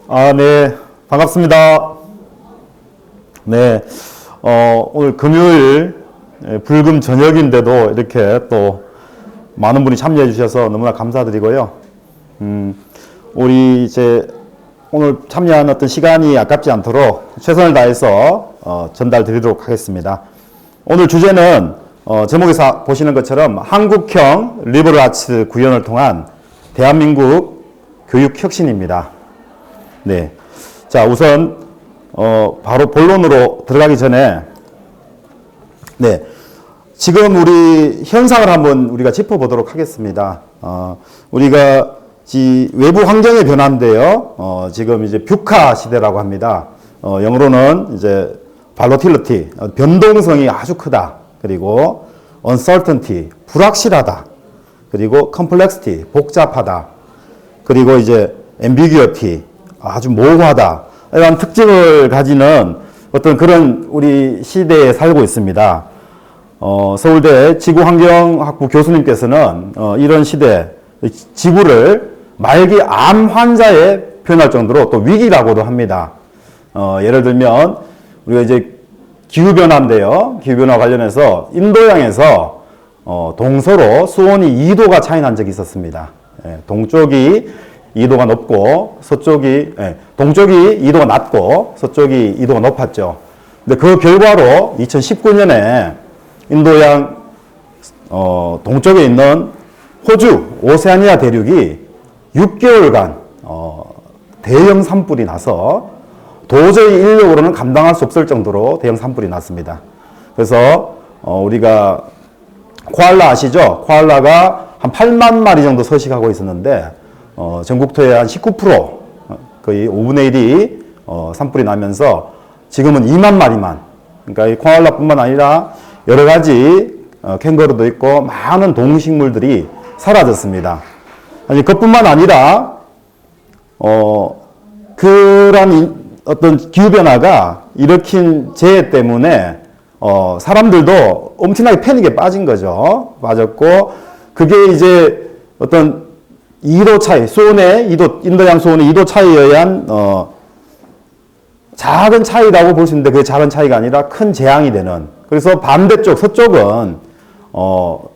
네, 반갑습니다. 네, 오늘 금요일, 불금 저녁인데도 이렇게 또 많은 분이 참여해 주셔서 너무나 감사드리고요. 우리 이제 오늘 참여한 어떤 시간이 아깝지 않도록 최선을 다해서 전달 드리도록 하겠습니다. 오늘 주제는 제목에서 보시는 것처럼 한국형 리버럴 아츠 구현을 통한 대한민국 교육 혁신입니다. 네. 자, 우선, 바로 본론으로 들어가기 전에, 네. 지금 우리 현상을 한번 우리가 짚어보도록 하겠습니다. 우리가 외부 환경의 변화인데요. 지금 이제 뷰카 시대라고 합니다. 영어로는 이제 volatility, 변동성이 아주 크다. 그리고 uncertainty, 불확실하다. 그리고 complexity, 복잡하다. 그리고 이제 ambiguity, 아주 모호하다. 이런 특징을 가지는 어떤 그런 우리 시대에 살고 있습니다. 서울대 지구환경학부 교수님께서는 이런 시대, 지구를 말기 암 환자에 표현할 정도로 또 위기라고도 합니다. 예를 들면 우리가 이제 기후변화인데요. 기후변화 관련해서 인도양에서 동서로 수온이 2도가 차이 난 적이 있었습니다. 동쪽이 2도가 높고 동쪽이 2도가 낮고 서쪽이 2도가 높았죠. 근데 그 결과로 2019년에 인도양 동쪽에 있는 호주 오세아니아 대륙이 6개월간 대형 산불이 나서 도저히 인력으로는 감당할 수 없을 정도로 대형 산불이 났습니다. 그래서 우리가 코알라 아시죠? 코알라가 한 8만 마리 정도 서식하고 있었는데 전국토의 한 19%, 거의 5분의 1이 산불이 나면서 지금은 2만 마리만, 그러니까 이 코알라뿐만 아니라 여러 가지 캥거루도 있고 많은 동식물들이 사라졌습니다. 아니, 그것뿐만 아니라 그런 어떤 기후변화가 일으킨 재해 때문에 사람들도 엄청나게 패닉에 빠진 거죠. 빠졌고, 그게 이제 어떤 2도 차이, 수온의 2도, 인도양 수온의 2도 차이에 의한, 작은 차이라고 볼 수 있는데 그게 작은 차이가 아니라 큰 재앙이 되는. 그래서 반대쪽, 서쪽은,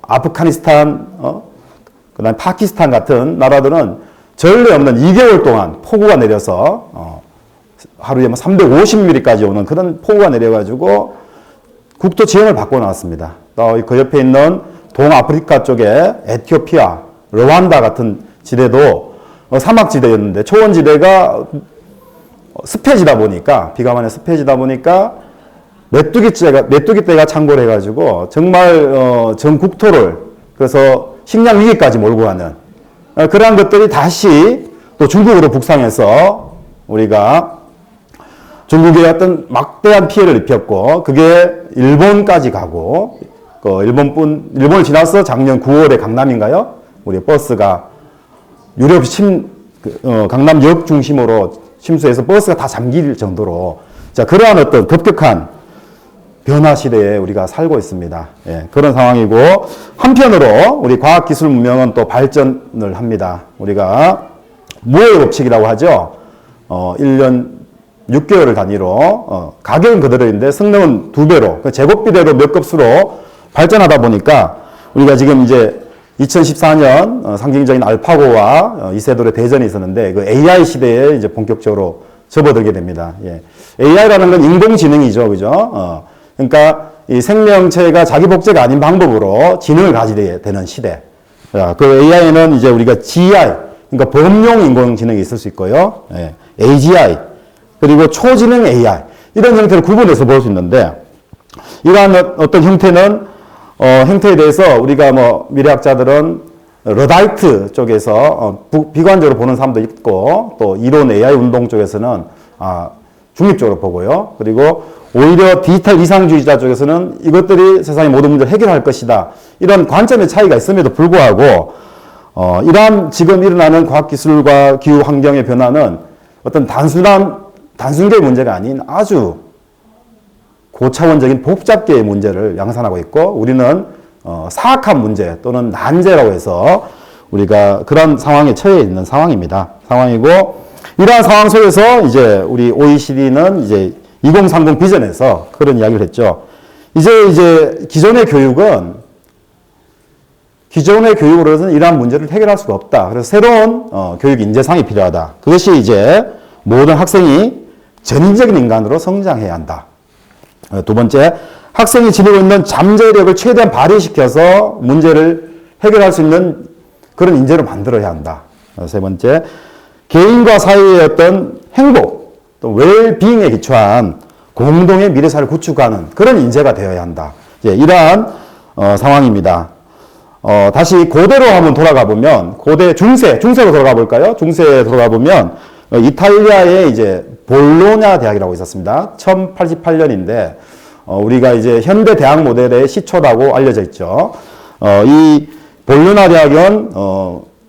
아프가니스탄, 그 다음에 파키스탄 같은 나라들은 전례 없는 2개월 동안 폭우가 내려서, 하루에 350mm까지 오는 그런 폭우가 내려가지고 국토 지형을 바꿔놨습니다. 또 그 옆에 있는 동아프리카 쪽에 에티오피아, 르완다 같은 지대도 사막지대였는데 초원지대가 습해지다 보니까, 비가 많이 습해지다 보니까 메뚜기떼가 창궐 해가지고 정말 전 국토를, 그래서 식량 위기까지 몰고 가는 그러한 것들이 다시 또 중국으로 북상해서 우리가 중국에 어떤 막대한 피해를 입혔고, 그게 일본까지 가고, 일본을 지나서 작년 9월에 강남인가요? 우리 버스가 유럽 강남역 중심으로 침수해서 버스가 다 잠길 정도로, 자, 그러한 어떤 급격한 변화 시대에 우리가 살고 있습니다. 예, 그런 상황이고, 한편으로 우리 과학기술 문명은 또 발전을 합니다. 우리가 무의 법칙이라고 하죠. 1년 6개월 단위로, 가격은 그대로인데 성능은 2배로, 제곱비례로 몇 급수로 발전하다 보니까 우리가 지금 이제 2014년 상징적인 알파고와 이세돌의 대전이 있었는데 그 AI 시대에 이제 본격적으로 접어들게 됩니다. 예. AI라는 건 인공지능이죠. 그죠? 그러니까 이 생명체가 자기 복제가 아닌 방법으로 지능을 가지게 되는 시대. 그 AI는 이제 우리가 GI, 그러니까 범용 인공지능이 있을 수 있고요. 예. AGI, 그리고 초지능 AI. 이런 형태를 구분해서 볼 수 있는데, 이러한 어떤 형태는 형태에 대해서 우리가 미래학자들은 러다이트 쪽에서 비관적으로 보는 사람도 있고, 또 이론 AI 운동 쪽에서는 중립적으로 보고요. 그리고 오히려 디지털 이상주의자 쪽에서는 이것들이 세상의 모든 문제를 해결할 것이다. 이런 관점의 차이가 있음에도 불구하고 이러한 지금 일어나는 과학기술과 기후 환경의 변화는 어떤 단순계의 문제가 아닌 아주 고차원적인 복잡계의 문제를 양산하고 있고, 우리는 사악한 문제 또는 난제라고 해서 우리가 그런 상황에 처해 있는 상황이고, 이러한 상황 속에서 이제 우리 OECD는 이제 2030 비전에서 그런 이야기를 했죠. 이제 기존의 교육으로는 이러한 문제를 해결할 수가 없다. 그래서 새로운 교육 인재상이 필요하다. 그것이 이제 모든 학생이 전인적인 인간으로 성장해야 한다. 두 번째, 학생이 지니고 있는 잠재력을 최대한 발휘시켜서 문제를 해결할 수 있는 그런 인재로 만들어야 한다. 세 번째, 개인과 사회의 어떤 행복, 또 웰빙에 기초한 공동의 미래사를 구축하는 그런 인재가 되어야 한다. 이러한 상황입니다. 다시 고대로 한번 돌아가 보면, 중세로 돌아가 볼까요? 중세에 돌아가 보면, 이탈리아의 이제 볼로냐 대학이라고 있었습니다. 1088년인데, 우리가 이제 현대 대학 모델의 시초라고 알려져 있죠. 이 볼로냐 대학은,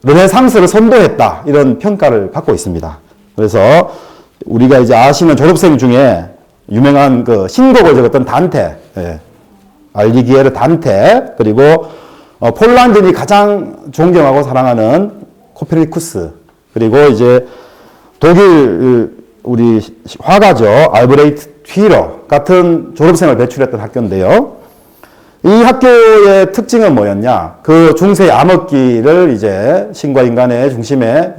르네상스를 선도했다. 이런 평가를 받고 있습니다. 그래서 우리가 이제 아시는 졸업생 중에 유명한 그 신곡을 적었던 단테, 알리기에르 단테, 그리고 폴란드인이 가장 존경하고 사랑하는 코페르니쿠스, 그리고 이제 독일 우리 화가죠. 알브레이트 튀러 같은 졸업생을 배출했던 학교인데요. 이 학교의 특징은 뭐였냐? 그 중세 암흑기를 이제 신과 인간의 중심에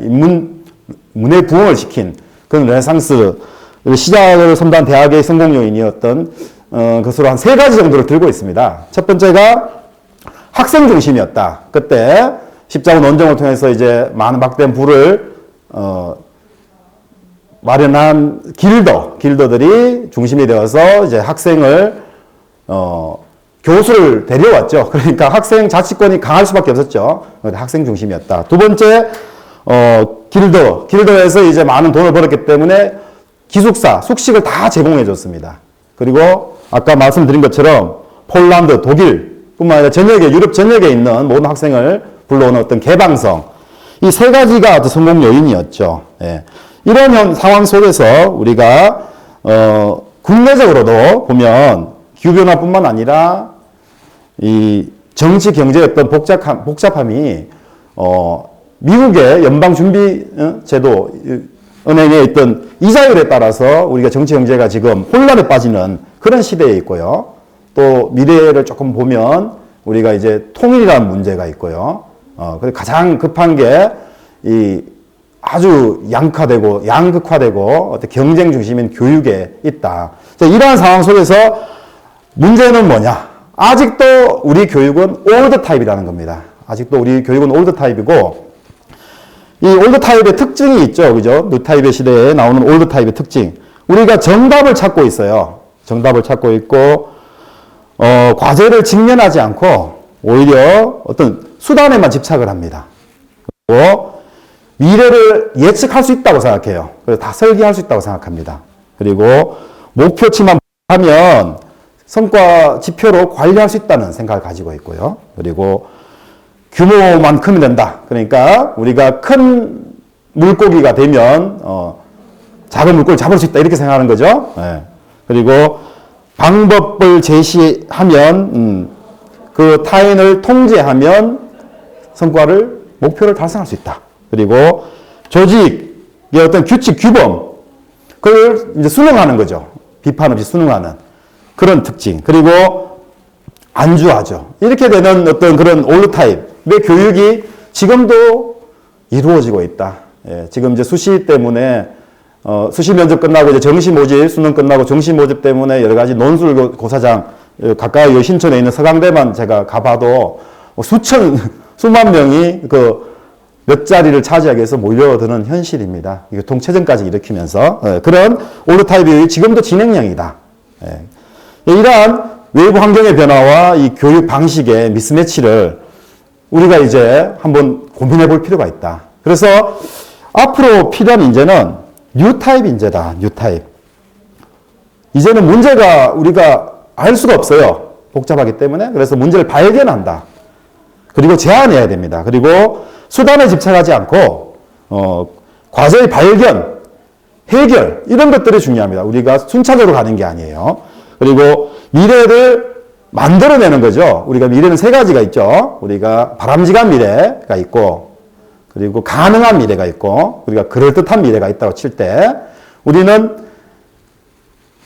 문의 부흥을 시킨 그런 르네상스 시작을 선도한 대학의 성공 요인이었던 것으로 한 3가지 정도를 들고 있습니다. 첫 번째가 학생 중심이었다. 그때 십자군 논쟁을 통해서 이제 많은 막대한 부를 마련한 길더들이 중심이 되어서 이제 학생을 교수를 데려왔죠. 그러니까 학생 자치권이 강할 수밖에 없었죠. 학생 중심이었다. 두 번째, 길더에서 이제 많은 돈을 벌었기 때문에 기숙사, 숙식을 다 제공해 줬습니다. 그리고 아까 말씀드린 것처럼 폴란드, 독일뿐만 아니라 유럽 전역에 있는 모든 학생을 불러오는 어떤 개방성, 이 3가지가 어떤 성공 요인이었죠. 예. 이런 상황 속에서 우리가 국내적으로도 보면 기후변화뿐만 아니라 이 정치 경제의 어떤 복잡함이 미국의 연방준비제도 은행의 어떤 이자율에 따라서 우리가 정치 경제가 지금 혼란에 빠지는 그런 시대에 있고요. 또 미래를 조금 보면 우리가 이제 통일이라는 문제가 있고요. 그리고 가장 급한 게 이 아주 양극화되고 어떤 경쟁 중심인 교육에 있다. 이러한 상황 속에서 문제는 뭐냐? 아직도 우리 교육은 올드 타입이라는 겁니다. 아직도 우리 교육은 올드 타입이고, 이 올드 타입의 특징이 있죠. 그죠? 뉴 타입의 시대에 나오는 올드 타입의 특징. 우리가 정답을 찾고 있어요. 정답을 찾고 있고, 과제를 직면하지 않고, 오히려 어떤 수단에만 집착을 합니다. 그리고 미래를 예측할 수 있다고 생각해요. 그래서 다 설계할 수 있다고 생각합니다. 그리고 목표치만 하면 성과 지표로 관리할 수 있다는 생각을 가지고 있고요. 그리고 규모만 크면 된다. 그러니까 우리가 큰 물고기가 되면 작은 물고기를 잡을 수 있다. 이렇게 생각하는 거죠. 네. 그리고 방법을 제시하면 그 타인을 통제하면 목표를 달성할 수 있다. 그리고 조직의 어떤 규칙, 규범, 그걸 이제 수능하는 거죠. 비판 없이 수능하는 그런 특징. 그리고 안주하죠. 이렇게 되는 어떤 그런 올드 타입의 교육이 지금도 이루어지고 있다. 예, 지금 이제 수시 때문에, 수시 면접 끝나고 이제 정시 모집, 수능 끝나고 정시 모집 때문에 여러 가지 논술 고사장, 가까이 신촌에 있는 서강대만 제가 가봐도 수만 명이 몇 자리를 차지하기 위해서 몰려드는 현실입니다. 교통체증까지 일으키면서 그런 올드 타입이 지금도 진행형이다. 이러한 외부 환경의 변화와 이 교육 방식의 미스매치를 우리가 이제 한번 고민해 볼 필요가 있다. 그래서 앞으로 필요한 인재는 뉴 타입 인재다. 뉴 타입. 이제는 문제가 우리가 알 수가 없어요. 복잡하기 때문에. 그래서 문제를 발견한다. 그리고 제안해야 됩니다. 그리고 수단에 집착하지 않고 과제의 발견, 해결 이런 것들이 중요합니다. 우리가 순차적으로 가는 게 아니에요. 그리고 미래를 만들어내는 거죠. 우리가 미래는 3가지가 있죠. 우리가 바람직한 미래가 있고 그리고 가능한 미래가 있고 우리가 그럴듯한 미래가 있다고 칠 때 우리는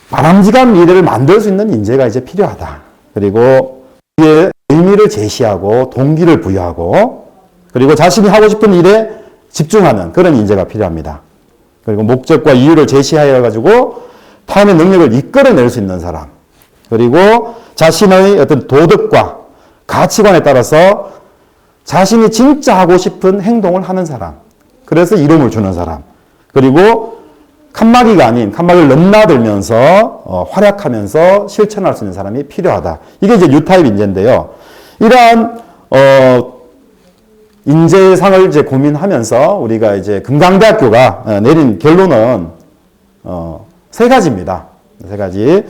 바람직한 미래를 만들 수 있는 인재가 이제 필요하다. 그리고 그의 의미를 제시하고 동기를 부여하고 그리고 자신이 하고 싶은 일에 집중하는 그런 인재가 필요합니다. 그리고 목적과 이유를 제시하여 가지고 타인의 능력을 이끌어낼 수 있는 사람. 그리고 자신의 어떤 도덕과 가치관에 따라서 자신이 진짜 하고 싶은 행동을 하는 사람. 그래서 이름을 주는 사람. 그리고 칸막이가 아닌 칸막이를 넘나들면서 활약하면서 실천할 수 있는 사람이 필요하다. 이게 이제 뉴타입 인재인데요. 이러한 인재상을 이제 고민하면서 우리가 이제 금강대학교가 내린 결론은 세 가지입니다. 세 가지.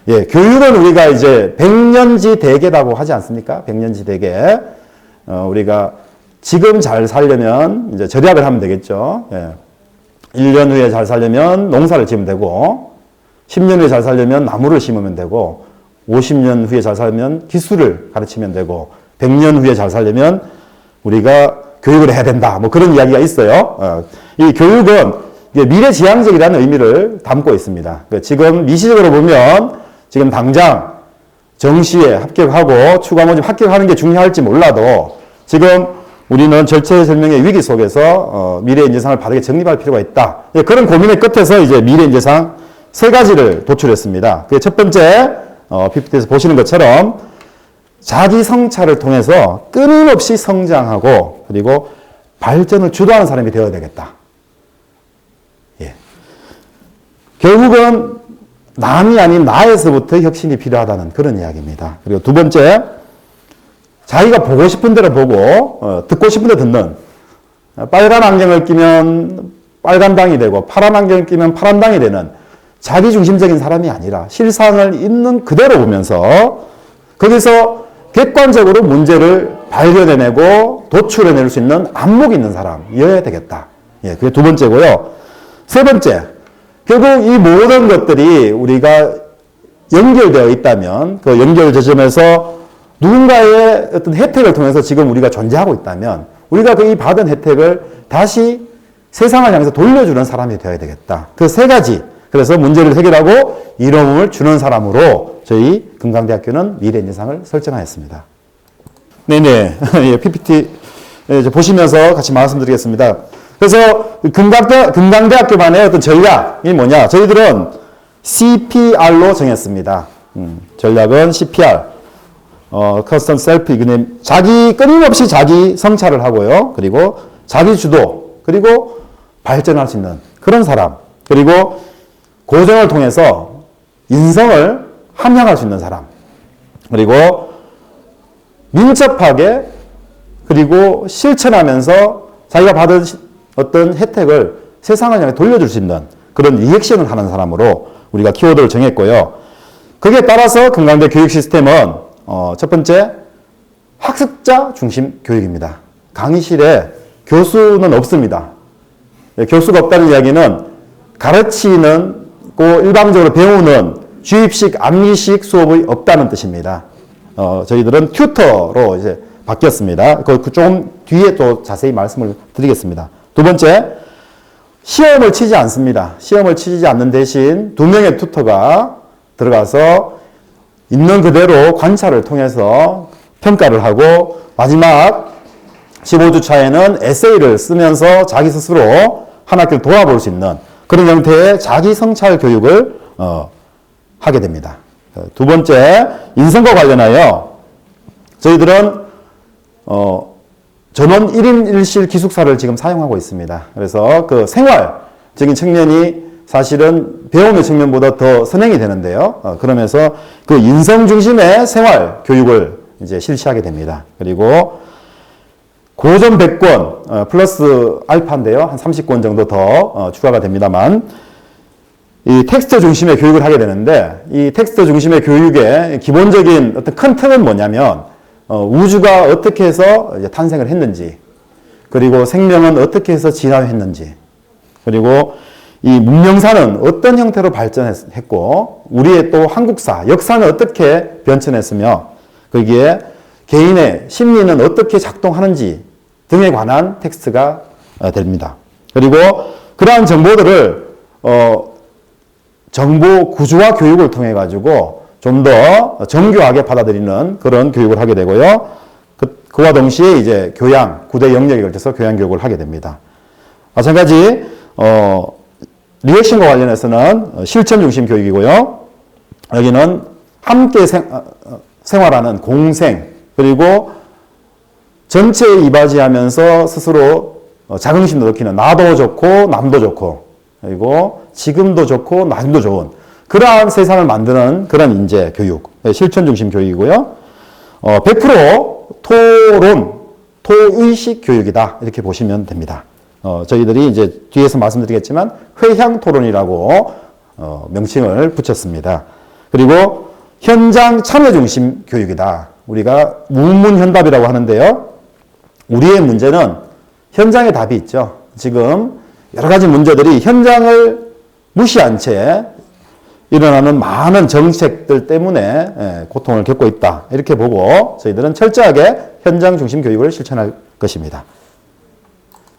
예, 교육은 우리가 이제 백년지 대계라고 하지 않습니까? 백년지 대계. 우리가 지금 잘 살려면 이제 절약을 하면 되겠죠. 예. 1년 후에 잘 살려면 농사를 지으면 되고 10년 후에 잘 살려면 나무를 심으면 되고 50년 후에 잘 살면 기술을 가르치면 되고 100년 후에 잘 살려면 우리가 교육을 해야 된다. 뭐 그런 이야기가 있어요. 이 교육은 미래지향적이라는 의미를 담고 있습니다. 지금 미시적으로 보면 지금 당장 정시에 합격하고 추가 모집 합격하는 게 중요할지 몰라도 지금 우리는 절체절명의 위기 속에서 미래인재상을 바르게 정립할 필요가 있다. 그런 고민의 끝에서 이제 미래인재상 세 가지를 도출했습니다. 첫 번째, PPT에서 보시는 것처럼 자기 성찰을 통해서 끊임없이 성장하고 그리고 발전을 주도하는 사람이 되어야 되겠다. 예. 결국은 남이 아닌 나에서부터 혁신이 필요하다는 그런 이야기입니다. 그리고 두 번째, 자기가 보고 싶은 대로 보고 듣고 싶은 대로 듣는 빨간 안경을 끼면 빨간당이 되고 파란 안경을 끼면 파란당이 되는 자기중심적인 사람이 아니라 실상을 있는 그대로 보면서 거기서 객관적으로 문제를 발견해내고 도출해낼 수 있는 안목이 있는 사람이어야 되겠다. 예, 그게 두 번째고요. 세 번째, 결국 이 모든 것들이 우리가 연결되어 있다면 그 연결 지점에서 누군가의 어떤 혜택을 통해서 지금 우리가 존재하고 있다면 우리가 그 이 받은 혜택을 다시 세상을 향해서 돌려주는 사람이 되어야 되겠다. 그 세 가지. 그래서 문제를 해결하고 이로움을 주는 사람으로 저희 금강대학교는 미래인재상을 설정하였습니다. 네네. PPT 보시면서 같이 말씀드리겠습니다. 그래서 금강대학교만의 어떤 전략이 뭐냐? 저희들은 CPR로 정했습니다. 전략은 CPR. Constant Self Examination. 끊임없이 자기 성찰을 하고요. 그리고 자기 주도, 그리고 발전할 수 있는 그런 사람. 그리고 고정을 통해서 인성을 함양할 수 있는 사람. 그리고 민첩하게, 그리고 실천하면서 자기가 받은 어떤 혜택을 세상을 향해 돌려줄 수 있는 그런 리액션을 하는 사람으로 우리가 키워드를 정했고요. 거기에 따라서 금강대 교육 시스템은 첫 번째, 학습자 중심 교육입니다. 강의실에 교수는 없습니다. 교수가 없다는 이야기는 가르치는 일방적으로 배우는 주입식, 암기식 수업이 없다는 뜻입니다. 저희들은 튜터로 이제 바뀌었습니다. 조금 뒤에 또 자세히 말씀을 드리겠습니다. 두 번째, 시험을 치지 않습니다. 시험을 치지 않는 대신 2명의 튜터가 들어가서 있는 그대로 관찰을 통해서 평가를 하고 마지막 15주 차에는 에세이를 쓰면서 자기 스스로 한 학기를 돌아볼 수 있는 그런 형태의 자기 성찰 교육을 하게 됩니다. 두 번째, 인성과 관련하여 저희들은 전원 1인 1실 기숙사를 지금 사용하고 있습니다. 그래서 그 생활적인 측면이 사실은 배움의 측면보다 더 선행이 되는데요. 그러면서 그 인성 중심의 생활 교육을 이제 실시하게 됩니다. 그리고 고전 100권 플러스 알파인데요. 한 30권 정도 더 추가가 됩니다만 이 텍스트 중심의 교육을 하게 되는데 이 텍스트 중심의 교육의 기본적인 어떤 큰 틀은 뭐냐면 우주가 어떻게 해서 이제 탄생을 했는지 그리고 생명은 어떻게 해서 진화했는지 그리고 이 문명사는 어떤 형태로 발전했고 우리의 또 한국사, 역사는 어떻게 변천했으며 거기에 개인의 심리는 어떻게 작동하는지 등에 관한 텍스트가 됩니다. 그리고 그러한 정보들을 정보 구조화 교육을 통해 가지고 좀 더 정교하게 받아들이는 그런 교육을 하게 되고요. 그와 동시에 이제 교양, 9대 영역에 걸쳐서 교양 교육을 하게 됩니다. 마찬가지 리액션과 관련해서는 실천 중심 교육이고요. 여기는 함께 생활하는 공생, 그리고 전체에 이바지하면서 스스로 자긍심도 느끼는 나도 좋고 남도 좋고, 그리고 지금도 좋고 나중도 좋은 그러한 세상을 만드는 그런 인재 교육, 실천 중심 교육이고요. 100% 토론, 토의식 교육이다, 이렇게 보시면 됩니다. 저희들이 이제 뒤에서 말씀드리겠지만 회향 토론이라고 명칭을 붙였습니다. 그리고 현장 참여 중심 교육이다. 우리가 무문현답이라고 하는데요. 우리의 문제는 현장에 답이 있죠. 지금 여러 가지 문제들이 현장을 무시한 채 일어나는 많은 정책들 때문에 고통을 겪고 있다, 이렇게 보고 저희들은 철저하게 현장 중심 교육을 실천할 것입니다.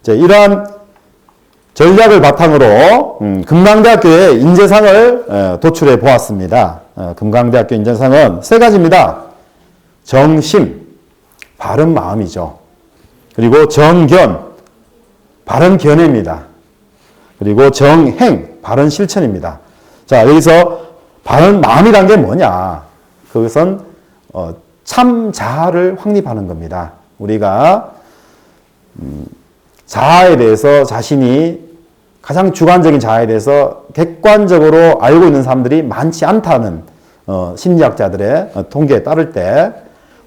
이러한 전략을 바탕으로 금강대학교의 인재상을 도출해 보았습니다. 금강대학교 인재상은 3가지입니다. 정심, 바른 마음이죠. 그리고 정견, 바른 견해입니다. 그리고 정행, 바른 실천입니다. 자, 여기서 바른 마음이란 게 뭐냐? 그것은 참 자아를 확립하는 겁니다. 우리가 자아에 대해서, 자신이 가장 주관적인 자아에 대해서 객관적으로 알고 있는 사람들이 많지 않다는 심리학자들의 통계에 따를 때,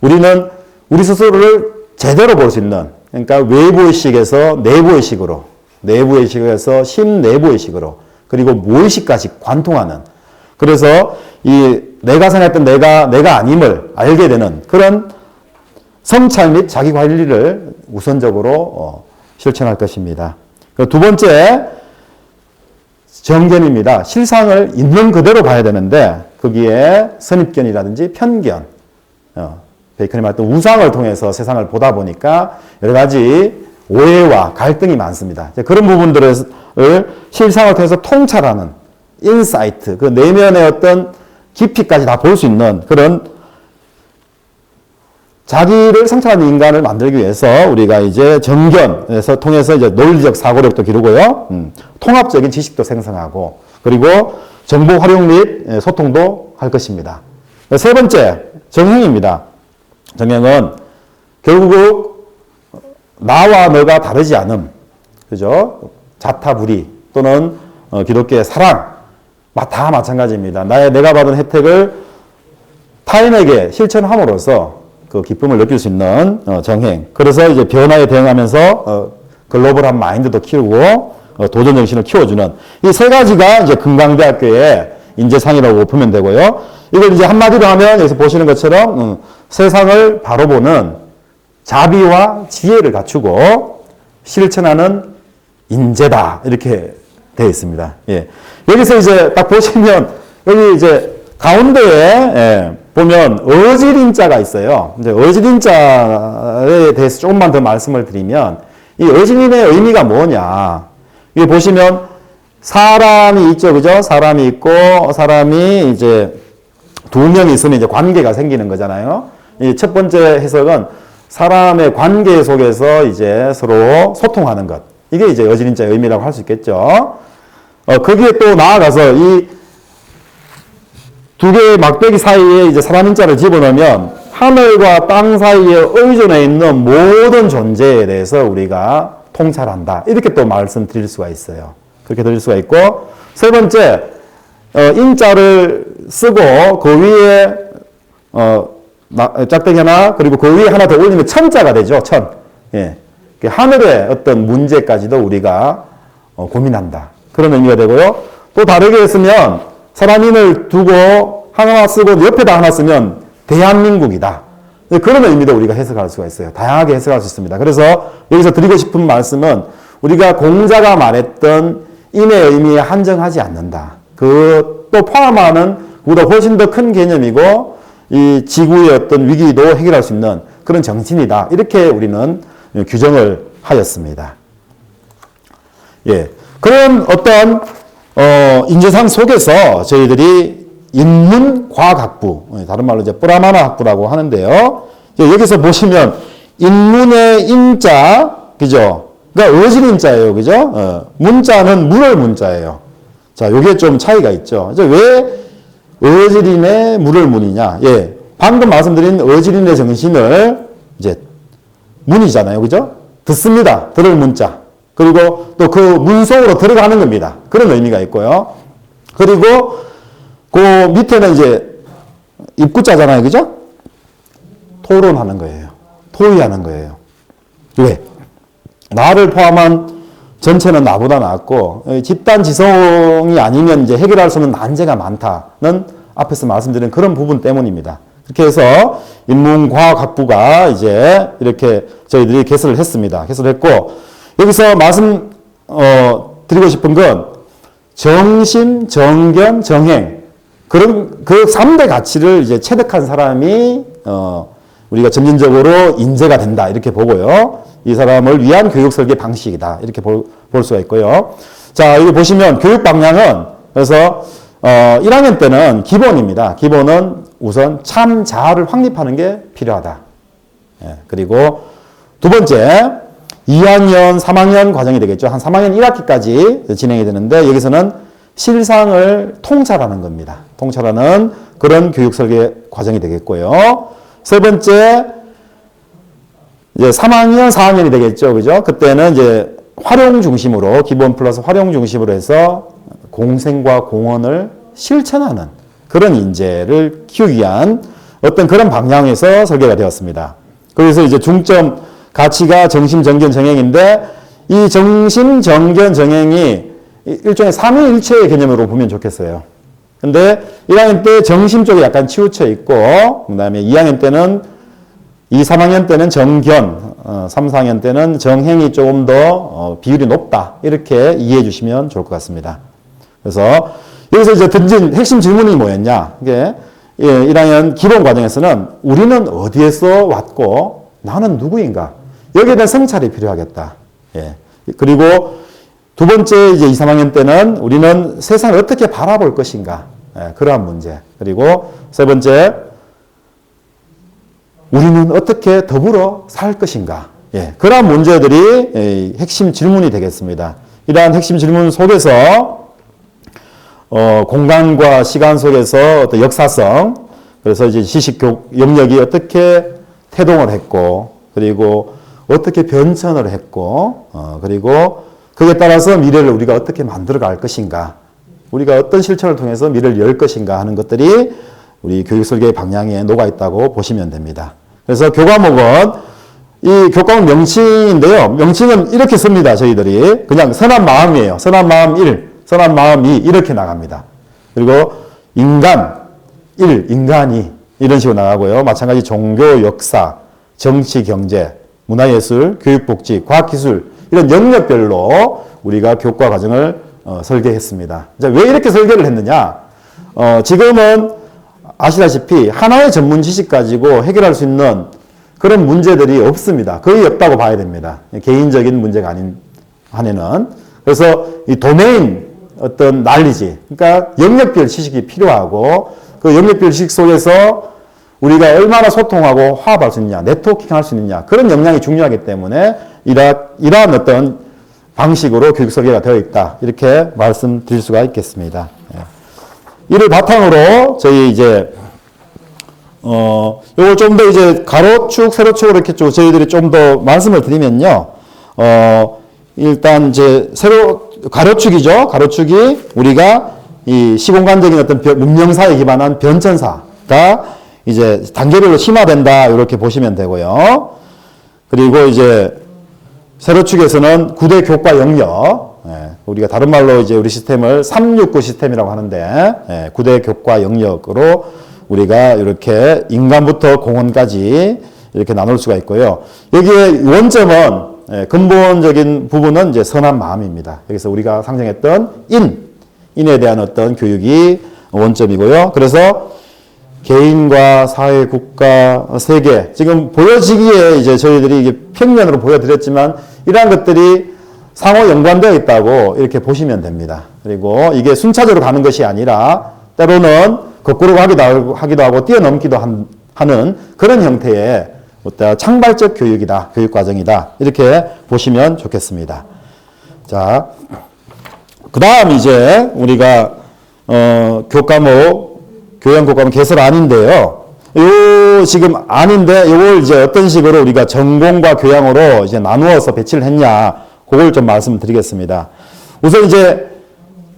우리는 우리 스스로를 제대로 볼 수 있는, 그러니까 외부의식에서 내부의식으로, 내부의식에서 심내부의식으로, 그리고 무의식까지 관통하는, 그래서 이 내가 생각했던 내가 아님을 알게 되는 그런 성찰 및 자기 관리를 우선적으로 실천할 것입니다. 두 번째, 정견입니다. 실상을 있는 그대로 봐야 되는데 거기에 선입견이라든지 편견, 베이컨이 말했던 우상을 통해서 세상을 보다 보니까 여러 가지 오해와 갈등이 많습니다. 그런 부분들을 실상을 통해서 통찰하는 인사이트, 그 내면의 어떤 깊이까지 다 볼 수 있는 그런 자기를 성찰하는 인간을 만들기 위해서 우리가 이제 정견에서 통해서 이제 논리적 사고력도 기르고요, 통합적인 지식도 생성하고, 그리고 정보 활용 및 소통도 할 것입니다. 3번째, 정행입니다. 정행은 결국 나와 너가 다르지 않음, 그죠? 자타불이 또는 기독교의 사랑, 다 마찬가지입니다. 내가 받은 혜택을 타인에게 실천함으로써 그 기쁨을 느낄 수 있는 정행. 그래서 이제 변화에 대응하면서 글로벌한 마인드도 키우고 도전 정신을 키워주는 이 3가지가 이제 금강대학교의 인재상이라고 보면 되고요. 이걸 이제 한마디로 하면 여기서 보시는 것처럼 세상을 바로 보는 자비와 지혜를 갖추고 실천하는 인재다, 이렇게 되어 있습니다. 예. 여기서 이제 딱 보시면 여기 이제 가운데에 보면 어지린자가 있어요. 이제 어지린자에 대해서 조금만 더 말씀을 드리면, 이 어지린의 의미가 뭐냐? 여기 보시면 사람이 있죠, 그죠? 사람이 있고, 사람이 이제 2명이 있으면 이제 관계가 생기는 거잖아요. 이 첫 번째 해석은 사람의 관계 속에서 이제 서로 소통하는 것. 이게 이제 어지린자의 의미라고 할 수 있겠죠. 거기에 또 나아가서 이 2개의 막대기 사이에 이제 사람인자를 집어넣으면 하늘과 땅 사이에 의존해 있는 모든 존재에 대해서 우리가 통찰한다, 이렇게 또 말씀드릴 수가 있어요. 그렇게 드릴 수가 있고, 3번째, 인자를 쓰고 그 위에 짝대기 하나, 그리고 그 위에 하나 더 올리면 천자가 되죠. 천. 예. 하늘의 어떤 문제까지도 우리가 고민한다, 그런 의미가 되고요. 또 다르게 했으면 사람인을 두고 하나 쓰고 옆에다 하나 쓰면 대한민국이다, 그런 의미도 우리가 해석할 수가 있어요. 다양하게 해석할 수 있습니다. 그래서 여기서 드리고 싶은 말씀은 우리가 공자가 말했던 인의 의미에 한정하지 않는다. 그 또 포함하는 그보다 훨씬 더 큰 개념이고 이 지구의 어떤 위기도 해결할 수 있는 그런 정신이다, 이렇게 우리는 규정을 하였습니다. 예. 그런 어떤, 인재상 속에서 저희들이 인문과학부, 다른 말로 이제 뿌라마나 학부라고 하는데요. 여기서 보시면, 인문의 인자, 그죠? 그러니까 어질 인자예요. 그죠? 문자는 물을 문자예요. 자, 요게 좀 차이가 있죠. 왜 어질인의 물을 문이냐? 예. 방금 말씀드린 어질인의 정신을 이제 문이잖아요. 그죠? 듣습니다. 들을 문자. 그리고 또 그 문 속으로 들어가는 겁니다. 그런 의미가 있고요. 그리고 그 밑에는 이제 입구자잖아요. 그죠? 토론하는 거예요. 토의하는 거예요. 왜? 나를 포함한 전체는 나보다 낫고 집단 지성이 아니면 이제 해결할 수 없는 난제가 많다는 앞에서 말씀드린 그런 부분 때문입니다. 그렇게 해서 인문과학학부가 이제 이렇게 저희들이 개설을 했습니다. 개설했고 여기서 드리고 싶은 건 정심, 정견, 정행 그런 그 3대 가치를 이제 체득한 사람이 우리가 점진적으로 인재가 된다 이렇게 보고요. 이 사람을 위한 교육 설계 방식이다 이렇게 볼 수가 있고요. 자, 여기 보시면 교육 방향은 그래서 1학년 때는 기본입니다. 기본은 우선 참 자아를 확립하는 게 필요하다. 예, 그리고 두 번째 2학년, 3학년 과정이 되겠죠. 한 3학년 1학기까지 진행이 되는데 여기서는 실상을 통찰하는 겁니다. 통찰하는 그런 교육 설계 과정이 되겠고요. 세 번째 이제 3학년, 4학년이 되겠죠. 그죠? 그때는 이제 활용 중심으로 기본 플러스 활용 중심으로 해서 공생과 공헌을 실천하는 그런 인재를 키우기 위한 어떤 그런 방향에서 설계가 되었습니다. 그래서 이제 중점 가치가 정심, 정견, 정행인데 이 정심, 정견, 정행이 일종의 삼위일체의 개념으로 보면 좋겠어요. 근데 1학년 때 정심 쪽에 약간 치우쳐 있고 그 다음에 2학년 때는 3학년 때는 정견, 3, 4학년 때는 정행이 조금 더 비율이 높다. 이렇게 이해해 주시면 좋을 것 같습니다. 그래서 여기서 이제 던진 핵심 질문이 뭐였냐. 이게 1학년 기본 과정에서는 우리는 어디에서 왔고 나는 누구인가. 여기에 대한 성찰이 필요하겠다. 예. 그리고 두 번째 이제 2, 3학년 때는 우리는 세상을 어떻게 바라볼 것인가. 예, 그러한 문제. 그리고 세 번째 우리는 어떻게 더불어 살 것인가. 예, 그러한 문제들이 핵심 질문이 되겠습니다. 이러한 핵심 질문 속에서 공간과 시간 속에서 어떤 역사성, 그래서 이제 지식 영역이 어떻게 태동을 했고, 그리고 어떻게 변천을 했고, 그리고 그에 따라서 미래를 우리가 어떻게 만들어 갈 것인가, 우리가 어떤 실천을 통해서 미래를 열 것인가 하는 것들이 우리 교육 설계의 방향에 녹아 있다고 보시면 됩니다. 그래서 교과목은 이 교과목 명칭인데요. 명칭은 이렇게 씁니다. 저희들이 그냥 선한 마음이에요. 선한 마음 1, 선한 마음 2 이렇게 나갑니다. 그리고 인간 1, 인간이 이런 식으로 나가고요. 마찬가지 종교, 역사, 정치, 경제, 문화예술, 교육복지, 과학기술 이런 영역별로 우리가 교과 과정을 설계했습니다. 왜 이렇게 설계를 했느냐? 지금은 아시다시피 하나의 전문 지식 가지고 해결할 수 있는 그런 문제들이 없습니다. 거의 없다고 봐야 됩니다. 개인적인 문제가 아닌 한에는. 그래서 이 도메인 어떤 난리지, 그러니까 영역별 지식이 필요하고 그 영역별 지식 속에서 우리가 얼마나 소통하고 화합할 수 있느냐, 네트워킹 할 수 있느냐 그런 역량이 중요하기 때문에 이러한 어떤 방식으로 교육 설계가 되어 있다 이렇게 말씀드릴 수가 있겠습니다. 이를 바탕으로 저희 이제 요걸 좀 더 이제 가로축, 세로축으로 이렇게 쭉 저희들이 좀 더 말씀을 드리면요. 일단 이제 가로축이죠. 가로축이 우리가 이 시공간적인 어떤 문명사에 기반한 변천사가 이제 단계별로 심화된다 이렇게 보시면 되고요. 그리고 이제 세로축에서는 9대 교과 영역, 우리가 다른 말로 이제 우리 시스템을 369 시스템이라고 하는데 9대 교과 영역으로 우리가 이렇게 인간부터 공헌까지 이렇게 나눌 수가 있고요. 여기에 원점은 근본적인 부분은 이제 선한 마음입니다. 여기서 우리가 상정했던 인에 대한 어떤 교육이 원점이고요. 그래서 개인과 사회, 국가, 세계 지금 보여지기에 이제 저희들이 이게 평면으로 보여드렸지만 이러한 것들이 상호 연관되어 있다고 이렇게 보시면 됩니다. 그리고 이게 순차적으로 가는 것이 아니라 때로는 거꾸로 하기도 하고 뛰어넘기도 하는 그런 형태의 어떤 창발적 교육이다, 교육과정이다. 이렇게 보시면 좋겠습니다. 자, 그 다음 이제 우리가, 교양 교과목 개설안인데요. 요, 지금 아닌데, 요걸 이제 어떤 식으로 우리가 전공과 교양으로 이제 나누어서 배치를 했냐, 그걸 좀 말씀드리겠습니다. 우선 이제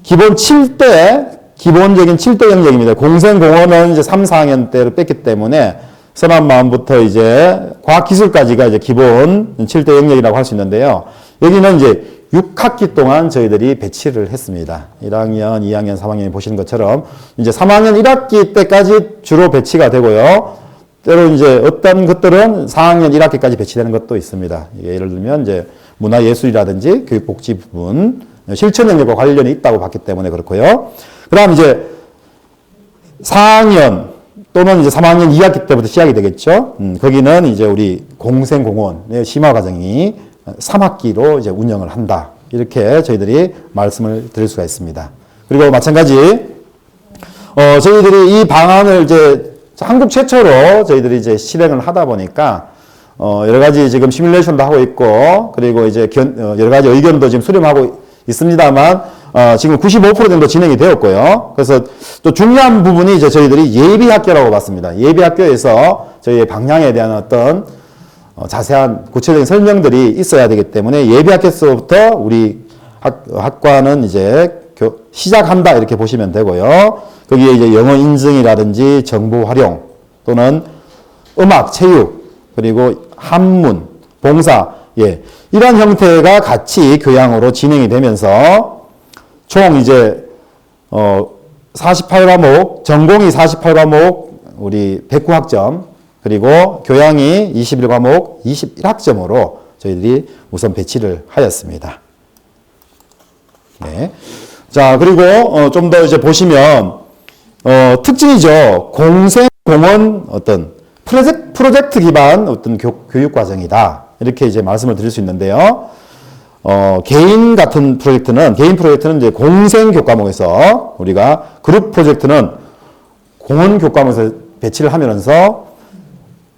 기본 7대, 기본적인 7대 영역입니다. 공생공원은 이제 3, 4학년 때를 뺐기 때문에 선한 마음부터 이제 과학기술까지가 이제 기본 7대 영역이라고 할 수 있는데요. 여기는 이제 6학기 동안 저희들이 배치를 했습니다. 1학년, 2학년, 3학년이 보시는 것처럼 이제 3학년 1학기 때까지 주로 배치가 되고요. 때로 이제 어떤 것들은 4학년 1학기까지 배치되는 것도 있습니다. 예를 들면 이제 문화예술이라든지 교육복지 부분, 실천 영역과 관련이 있다고 봤기 때문에 그렇고요. 그 다음 이제 4학년 또는 이제 3학년 2학기 때부터 시작이 되겠죠. 거기는 이제 우리 공생공원의 심화 과정이 3학기로 이제 운영을 한다. 이렇게 저희들이 말씀을 드릴 수가 있습니다. 그리고 마찬가지, 저희들이 이 방안을 이제 한국 최초로 저희들이 이제 실행을 하다 보니까, 여러 가지 지금 시뮬레이션도 하고 있고, 그리고 이제 여러 가지 의견도 지금 수렴하고 있습니다만, 지금 95% 정도 진행이 되었고요. 그래서 또 중요한 부분이 이제 저희들이 예비학교라고 봤습니다. 예비학교에서 저희의 방향에 대한 어떤 자세한 구체적인 설명들이 있어야 되기 때문에 예비학교에서부터 우리 학과는 이제 시작한다 이렇게 보시면 되고요. 거기에 이제 영어 인증이라든지 정보 활용 또는 음악, 체육, 그리고 한문, 봉사, 이런 형태가 같이 교양으로 진행이 되면서 총 이제 48과목, 전공이 48과목, 우리 109학점, 그리고 교양이 21과목 21학점으로 저희들이 우선 배치를 하였습니다. 네. 자, 그리고 좀 더 이제 보시면 특징이죠. 공생공원 어떤 프로젝트 기반 어떤 교육 과정이다. 이렇게 이제 말씀을 드릴 수 있는데요. 개인 프로젝트는 이제 공생 교과목에서 우리가 그룹 프로젝트는 공원 교과목에서 배치를 하면서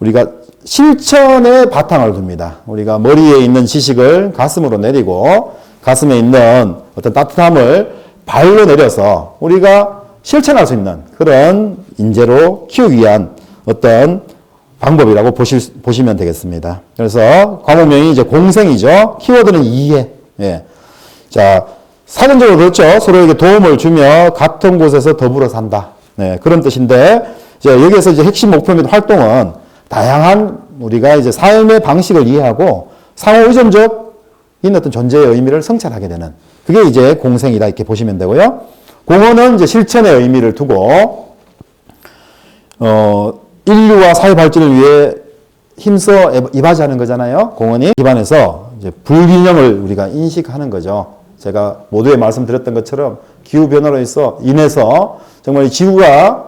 우리가 실천에 바탕을 둡니다. 우리가 머리에 있는 지식을 가슴으로 내리고 가슴에 있는 어떤 따뜻함을 발로 내려서 우리가 실천할 수 있는 그런 인재로 키우기 위한 어떤 방법이라고 보시면 되겠습니다. 그래서 과목명이 이제 공생이죠. 키워드는 이해. 자, 사전적으로 그렇죠. 서로에게 도움을 주며 같은 곳에서 더불어 산다. 그런 뜻인데, 이제 여기에서 이제 핵심 목표 및 활동은 다양한 우리가 이제 삶의 방식을 이해하고 상호 의존적인 어떤 존재의 의미를 성찰하게 되는 그게 이제 공생이다 이렇게 보시면 되고요. 공헌은 이제 실천의 의미를 두고 인류와 사회 발전을 위해 힘써 이바지하는 거잖아요. 공헌이 기반해서 이제 불균형을 우리가 인식하는 거죠. 제가 모두에 말씀드렸던 것처럼 기후 변화로 인해서 정말 이 지구가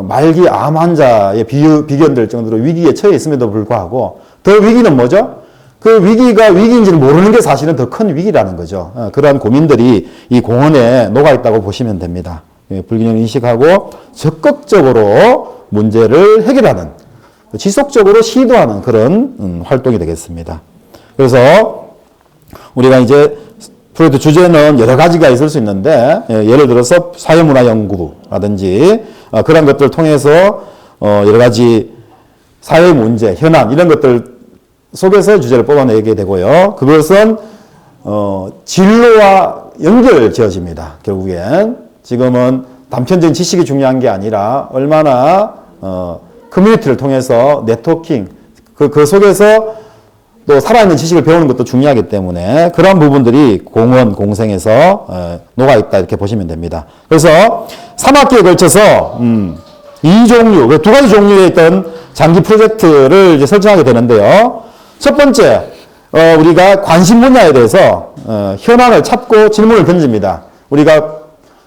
말기 암 환자의 비견될 정도로 위기에 처해 있음에도 불구하고 더 위기는 뭐죠? 그 위기가 위기인지를 모르는 게 사실은 더 큰 위기라는 거죠. 그러한 고민들이 이 공헌에 녹아있다고 보시면 됩니다. 불균형을 인식하고 적극적으로 문제를 해결하는, 지속적으로 시도하는 그런 활동이 되겠습니다. 그래서 우리가 이제 프로젝트 주제는 여러 가지가 있을 수 있는데, 예를 들어서 사회문화 연구라든지 그런 것들을 통해서 여러 가지 사회 문제, 현안 이런 것들 속에서 주제를 뽑아내게 되고요. 그것은 진로와 연결 지어집니다. 결국엔 지금은 단편적인 지식이 중요한 게 아니라 얼마나 커뮤니티를 통해서 네트워킹 그 속에서 또 살아있는 지식을 배우는 것도 중요하기 때문에 그런 부분들이 공헌, 공생에서 녹아있다 이렇게 보시면 됩니다. 그래서 3학기에 걸쳐서 이 종류, 두 가지 종류의 있던 장기 프로젝트를 이제 설정하게 되는데요. 첫 번째, 우리가 관심 분야에 대해서 현안을 찾고 질문을 던집니다. 우리가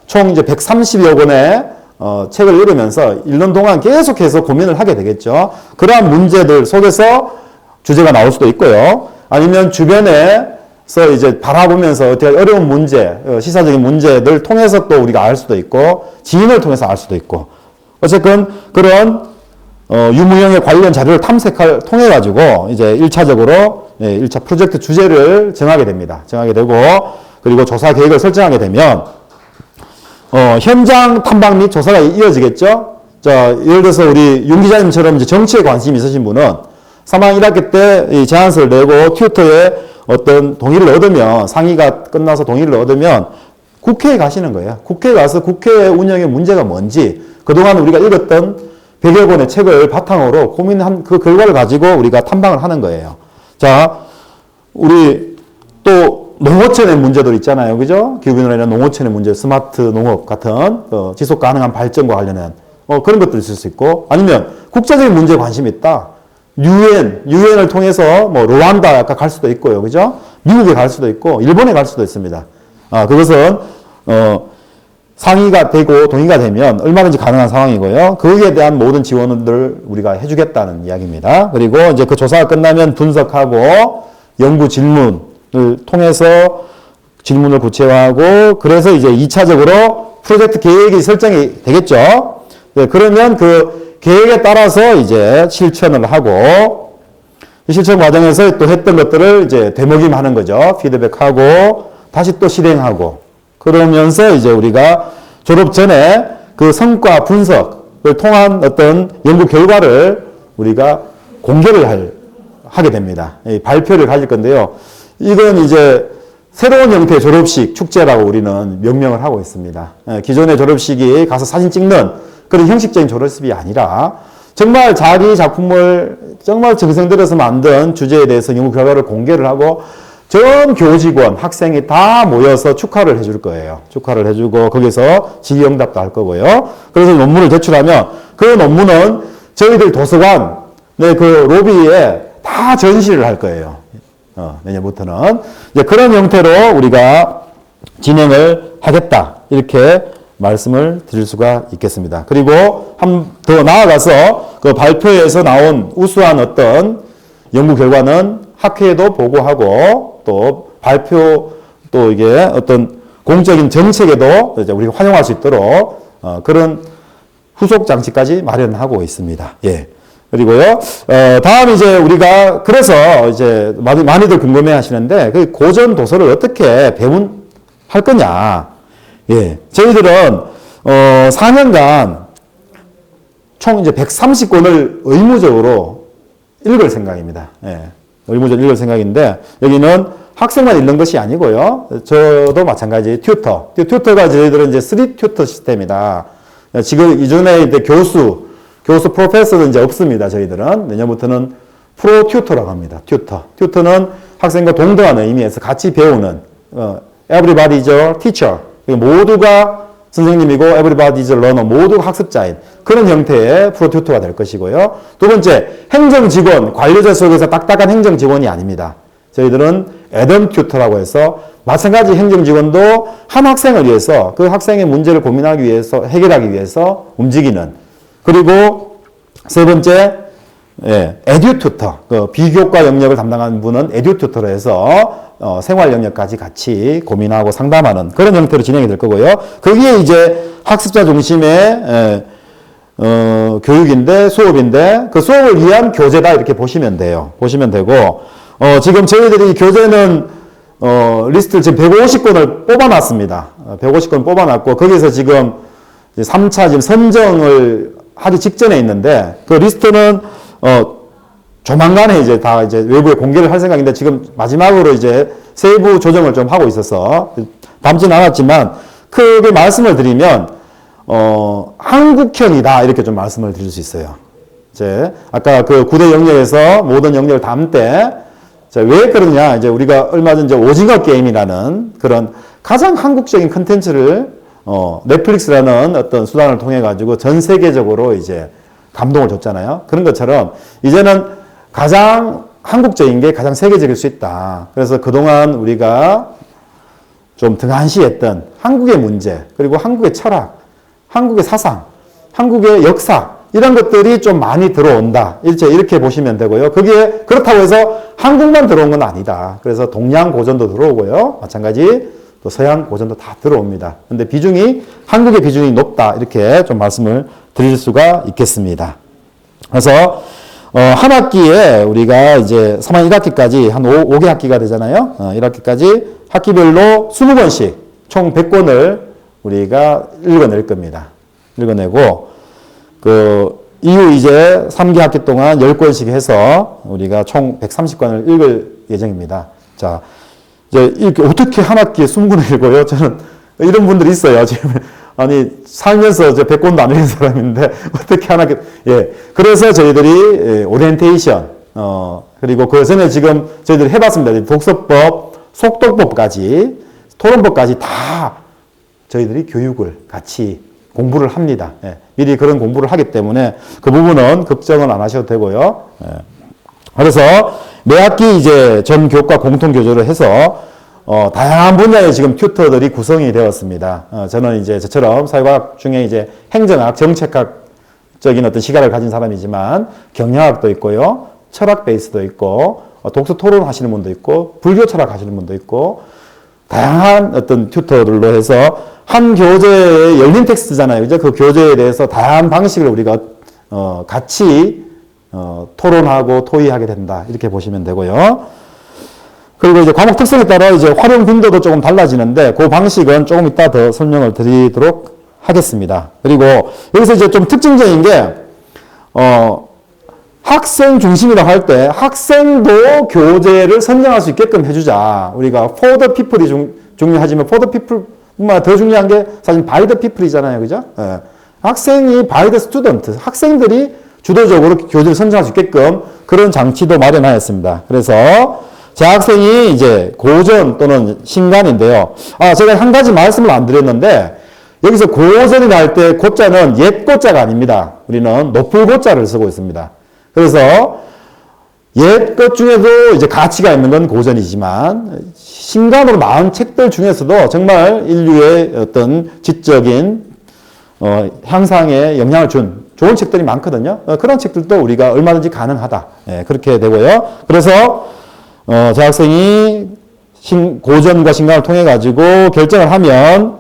총 이제 130여 권의 책을 읽으면서 읽는 동안 계속해서 고민을 하게 되겠죠. 그러한 문제들 속에서 주제가 나올 수도 있고요. 아니면 주변에 이제 바라보면서 어떻게 어려운 문제, 시사적인 문제들 통해서 또 우리가 알 수도 있고, 지인을 통해서 알 수도 있고, 어쨌든 그런 유무형의 관련 자료를 통해 가지고 이제 1차적으로 1차 프로젝트 주제를 정하게 됩니다. 정하게 되고, 그리고 조사 계획을 설정하게 되면 현장 탐방 및 조사가 이어지겠죠. 자, 예를 들어서 우리 윤 기자님처럼 이제 정치에 관심이 있으신 분은 3학 1학기 때 이 제안서를 내고 튜터의 어떤 동의를 얻으면, 상의가 끝나서 동의를 얻으면 국회에 가시는 거예요. 국회에 가서 국회 운영의 문제가 뭔지, 그동안 우리가 읽었던 100여 권의 책을 바탕으로 고민한 그 결과를 가지고 우리가 탐방을 하는 거예요. 자, 우리 또 농어촌의 문제들 있잖아요. 그죠? 기후변화나 농어촌의 문제, 스마트 농업 같은 지속 가능한 발전과 관련한 그런 것도 있을 수 있고, 아니면 국제적인 문제에 관심이 있다. 유엔을 통해서 뭐 루안다 아까 갈 수도 있고요. 그죠? 미국에 갈 수도 있고, 일본에 갈 수도 있습니다. 그것은 상의가 되고 동의가 되면 얼마든지 가능한 상황이고요. 거기에 대한 모든 지원을 우리가 해주겠다는 이야기입니다. 그리고 이제 그 조사가 끝나면 분석하고 연구 질문을 통해서 질문을 구체화하고, 그래서 이제 2차적으로 프로젝트 계획이 설정이 되겠죠. 네, 그러면 그 계획에 따라서 이제 실천을 하고, 이 실천 과정에서 또 했던 것들을 이제 되먹임하는 거죠. 피드백하고 다시 또 실행하고, 그러면서 이제 우리가 졸업 전에 그 성과 분석을 통한 어떤 연구 결과를 우리가 공개를 하게 됩니다. 발표를 가질 건데요. 이건 이제 새로운 형태의 졸업식 축제라고 우리는 명명을 하고 있습니다. 기존의 졸업식이 가서 사진 찍는 그런 형식적인 졸업식이 아니라 정말 자기 작품을 정말 정성 들여서 만든 주제에 대해서 연구 결과를 공개를 하고 전 교직원, 학생이 다 모여서 축하를 해줄 거예요. 축하를 해주고 거기서 질의응답도 할 거고요. 그래서 논문을 제출하면 그 논문은 저희들 도서관의 그 로비에 다 전시를 할 거예요. 내년부터는. 이제 그런 형태로 우리가 진행을 하겠다. 이렇게 말씀을 드릴 수가 있겠습니다. 그리고 더 나아가서 그 발표에서 나온 우수한 어떤 연구 결과는 학회에도 보고하고 또 발표 또 이게 어떤 공적인 정책에도 이제 우리가 활용할 수 있도록 그런 후속 장치까지 마련하고 있습니다. 예. 그리고요, 다음 이제 우리가 그래서 이제 많이들 궁금해 하시는데 그 고전 도서를 어떻게 배분할 거냐. 예. 저희들은 4년간 총 이제 130권을 의무적으로 읽을 생각입니다. 예. 의무적으로 읽을 생각인데, 여기는 학생만 읽는 것이 아니고요. 저도 마찬가지 튜터가 저희들은 이제 3튜터 시스템이다. 지금 이전에 이제 교수 프로페서는 이제 없습니다. 저희들은. 내년부터는 프로 튜터라고 합니다. 튜터는 학생과 동등한 의미에서 같이 배우는, everybody is a teacher. 모두가 선생님이고 everybody is a learner. 모두가 학습자인 그런 형태의 프로 튜터가 될 것이고요. 두 번째, 행정직원, 관료자 속에서 딱딱한 행정직원이 아닙니다. 저희들은 애덤 튜터라고 해서 마찬가지 행정직원도 한 학생을 위해서 그 학생의 문제를 고민하기 위해서, 해결하기 위해서 움직이는. 그리고 세 번째, 에듀 튜터, 그 비교과 영역을 담당하는 분은 에듀 튜터로 해서 생활 영역까지 같이 고민하고 상담하는 그런 형태로 진행이 될 거고요. 거기에 이제 학습자 중심의 교육인데, 수업인데, 그 수업을 위한 교재다 이렇게 보시면 돼요. 보시면 되고, 지금 저희들이 교재는 리스트를 지금 150권을 뽑아놨습니다. 150권 뽑아놨고, 거기서 지금 3차 지금 선정을 하기 직전에 있는데, 그 리스트는 조만간에 이제 다 이제 외부에 공개를 할 생각인데, 지금 마지막으로 이제 세부 조정을 좀 하고 있어서 담지는 않았지만, 크게 말씀을 드리면, 한국형이다. 이렇게 좀 말씀을 드릴 수 있어요. 이제, 아까 그 9대 영역에서 모든 영역을 담때, 왜 그러냐. 이제 우리가 얼마 전 오징어 게임이라는 그런 가장 한국적인 컨텐츠를, 넷플릭스라는 어떤 수단을 통해가지고 전 세계적으로 이제 감동을 줬잖아요. 그런 것처럼 이제는 가장 한국적인 게 가장 세계적일 수 있다. 그래서 그동안 우리가 좀 등한시했던 한국의 문제, 그리고 한국의 철학, 한국의 사상, 한국의 역사, 이런 것들이 좀 많이 들어온다. 이렇게 보시면 되고요. 그게 그렇다고 해서 한국만 들어온 건 아니다. 그래서 동양 고전도 들어오고요. 마찬가지 또 서양 고전도 다 들어옵니다. 근데 비중이, 한국의 비중이 높다. 이렇게 좀 말씀을 드릴 수가 있겠습니다. 그래서, 한 학기에 우리가 이제 3학 1학기까지 한 5개 학기가 되잖아요. 1학기까지 학기별로 20권씩 총 100권을 우리가 읽어낼 겁니다. 읽어내고, 이후 이제 3개 학기 동안 10권씩 해서 우리가 총 130권을 읽을 예정입니다. 자, 이제 이렇게 어떻게 한 학기에 20권을 읽어요? 저는 이런 분들이 있어요. 지금 아니 살면서 이제 100권도 안 읽은 사람인데 어떻게 한 학기? 예, 그래서 저희들이 오리엔테이션 그리고 그 전에 지금 저희들이 해봤습니다. 독서법, 속독법까지, 토론법까지 다 저희들이 교육을 같이 공부를 합니다. 예, 미리 그런 공부를 하기 때문에 그 부분은 걱정은 안 하셔도 되고요. 예. 그래서 매 학기 이제 전 교과 공통 교조를 해서 다양한 분야의 지금 튜터들이 구성이 되었습니다. 저는 이제 저처럼 사회과학 중에 이제 행정학, 정책학적인 어떤 시각을 가진 사람이지만 경영학도 있고요, 철학 베이스도 있고, 독서 토론 하시는 분도 있고, 불교 철학 하시는 분도 있고, 다양한 어떤 튜터들로 해서 한 교재의 열린 텍스트잖아요. 그죠? 그 교재에 대해서 다양한 방식을 우리가 같이 토론하고 토의하게 된다. 이렇게 보시면 되고요. 그리고 이제 과목 특성에 따라 이제 활용 빈도도 조금 달라지는데 그 방식은 조금 이따 더 설명을 드리도록 하겠습니다. 그리고 여기서 이제 좀 특징적인 게 학생 중심이라고 할 때 학생도 교재를 선정할 수 있게끔 해주자. 우리가 for the people이 중요하지만 for the people뿐만 더 중요한 게 사실 by the people이잖아요. 그죠? 예. 학생이 by the student, 학생들이 주도적으로 교재를 선정할 수 있게끔 그런 장치도 마련하였습니다. 그래서 재학생이 이제 고전 또는 신간인데요. 제가 한 가지 말씀을 안 드렸는데 여기서 고전이라 할 때 고자는 옛 고자가 아닙니다. 우리는 높을 고자를 쓰고 있습니다. 그래서 옛 것 중에도 이제 가치가 있는 건 고전이지만 신간으로 나온 책들 중에서도 정말 인류의 어떤 지적인 향상에 영향을 준 좋은 책들이 많거든요. 그런 책들도 우리가 얼마든지 가능하다. 예, 그렇게 되고요. 그래서 재학생이 고전과 신간을 통해 가지고 결정을 하면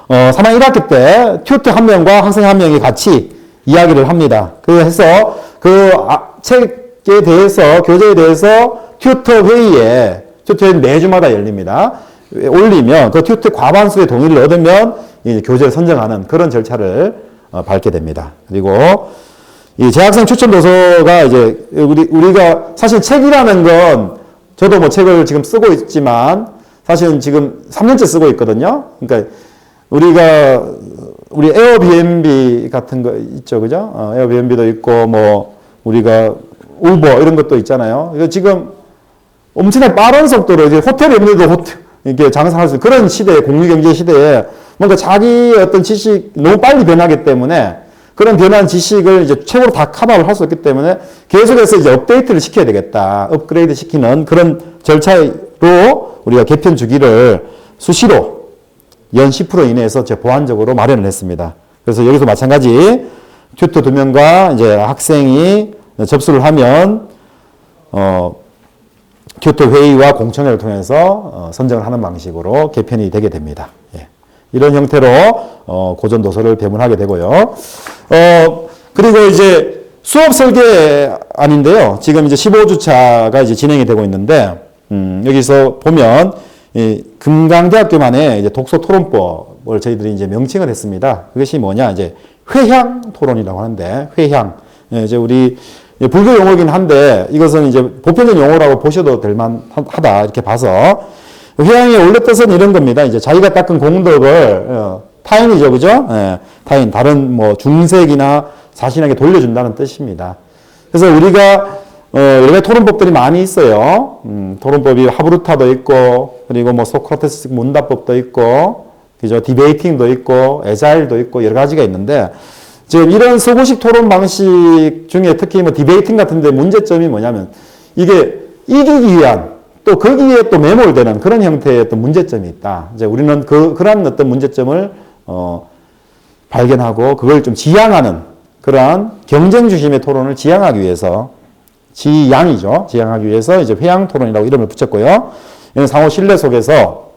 3학 1학기 때 튜터 한 명과 학생 한 명이 같이 이야기를 합니다. 그래서 그 책에 대해서, 교재에 대해서 튜터 회의에 매주마다 열립니다. 올리면 그 튜터 과반수의 동의를 얻으면 이제 교재를 선정하는 그런 절차를 밟게 됩니다. 그리고 이 재학생 추천 도서가 이제 우리가 사실 책이라는 건 저도 뭐 책을 지금 쓰고 있지만 사실은 지금 3년째 쓰고 있거든요. 그러니까 우리 에어비앤비 같은 거 있죠, 그죠? 에어비앤비도 있고 뭐 우리가 우버 이런 것도 있잖아요. 이거 지금 엄청나게 빠른 속도로 이제 호텔 업무도 이렇게 장사할 수 있는 그런 시대에, 공유경제 시대에 뭔가 자기 어떤 지식 너무 빨리 변하기 때문에 그런 변한 지식을 이제 최고로 다 커버를 할 수 없기 때문에 계속해서 이제 업데이트를 시켜야 되겠다. 업그레이드 시키는 그런 절차로 우리가 개편 주기를 수시로 연 10% 이내에서 보완적으로 마련을 했습니다. 그래서 여기서 마찬가지 튜터 2명과 이제 학생이 접수를 하면 튜터 회의와 공청회를 통해서 선정을 하는 방식으로 개편이 되게 됩니다. 예. 이런 형태로 고전 도서를 배분하게 되고요. 그리고 이제 수업 설계안인데요. 지금 이제 15주차가 이제 진행이 되고 있는데 여기서 보면 이 금강대학교만의 이제 독서 토론법을 저희들이 이제 명칭을 했습니다. 그것이 뭐냐, 이제 회향 토론이라고 하는데, 회향. 이제 우리 불교 용어긴 한데, 이것은 이제 보편적 용어라고 보셔도 될 만하다, 이렇게 봐서. 회향의 원래 뜻은 이런 겁니다. 이제 자기가 닦은 공덕을, 타인이죠, 그죠? 예, 타인, 다른 뭐 중생이나 자신에게 돌려준다는 뜻입니다. 그래서 우리가 여러 가지 토론법들이 많이 있어요. 토론법이 하브루타도 있고, 그리고 뭐 소크라테스 문답법도 있고, 그죠? 디베이팅도 있고, 에자일도 있고, 여러 가지가 있는데, 지금 이런 서구식 토론 방식 중에 특히 뭐 디베이팅 같은 데 문제점이 뭐냐면, 이게 이기기 위한, 또 거기에 또 매몰되는 그런 형태의 어떤 문제점이 있다. 이제 우리는 그러한 어떤 문제점을, 발견하고, 그걸 좀 지향하는, 그러한 경쟁 중심의 토론을 지향하기 위해서 지양이죠. 지양하기 위해서 이제 회양 토론이라고 이름을 붙였고요. 이는 상호 신뢰 속에서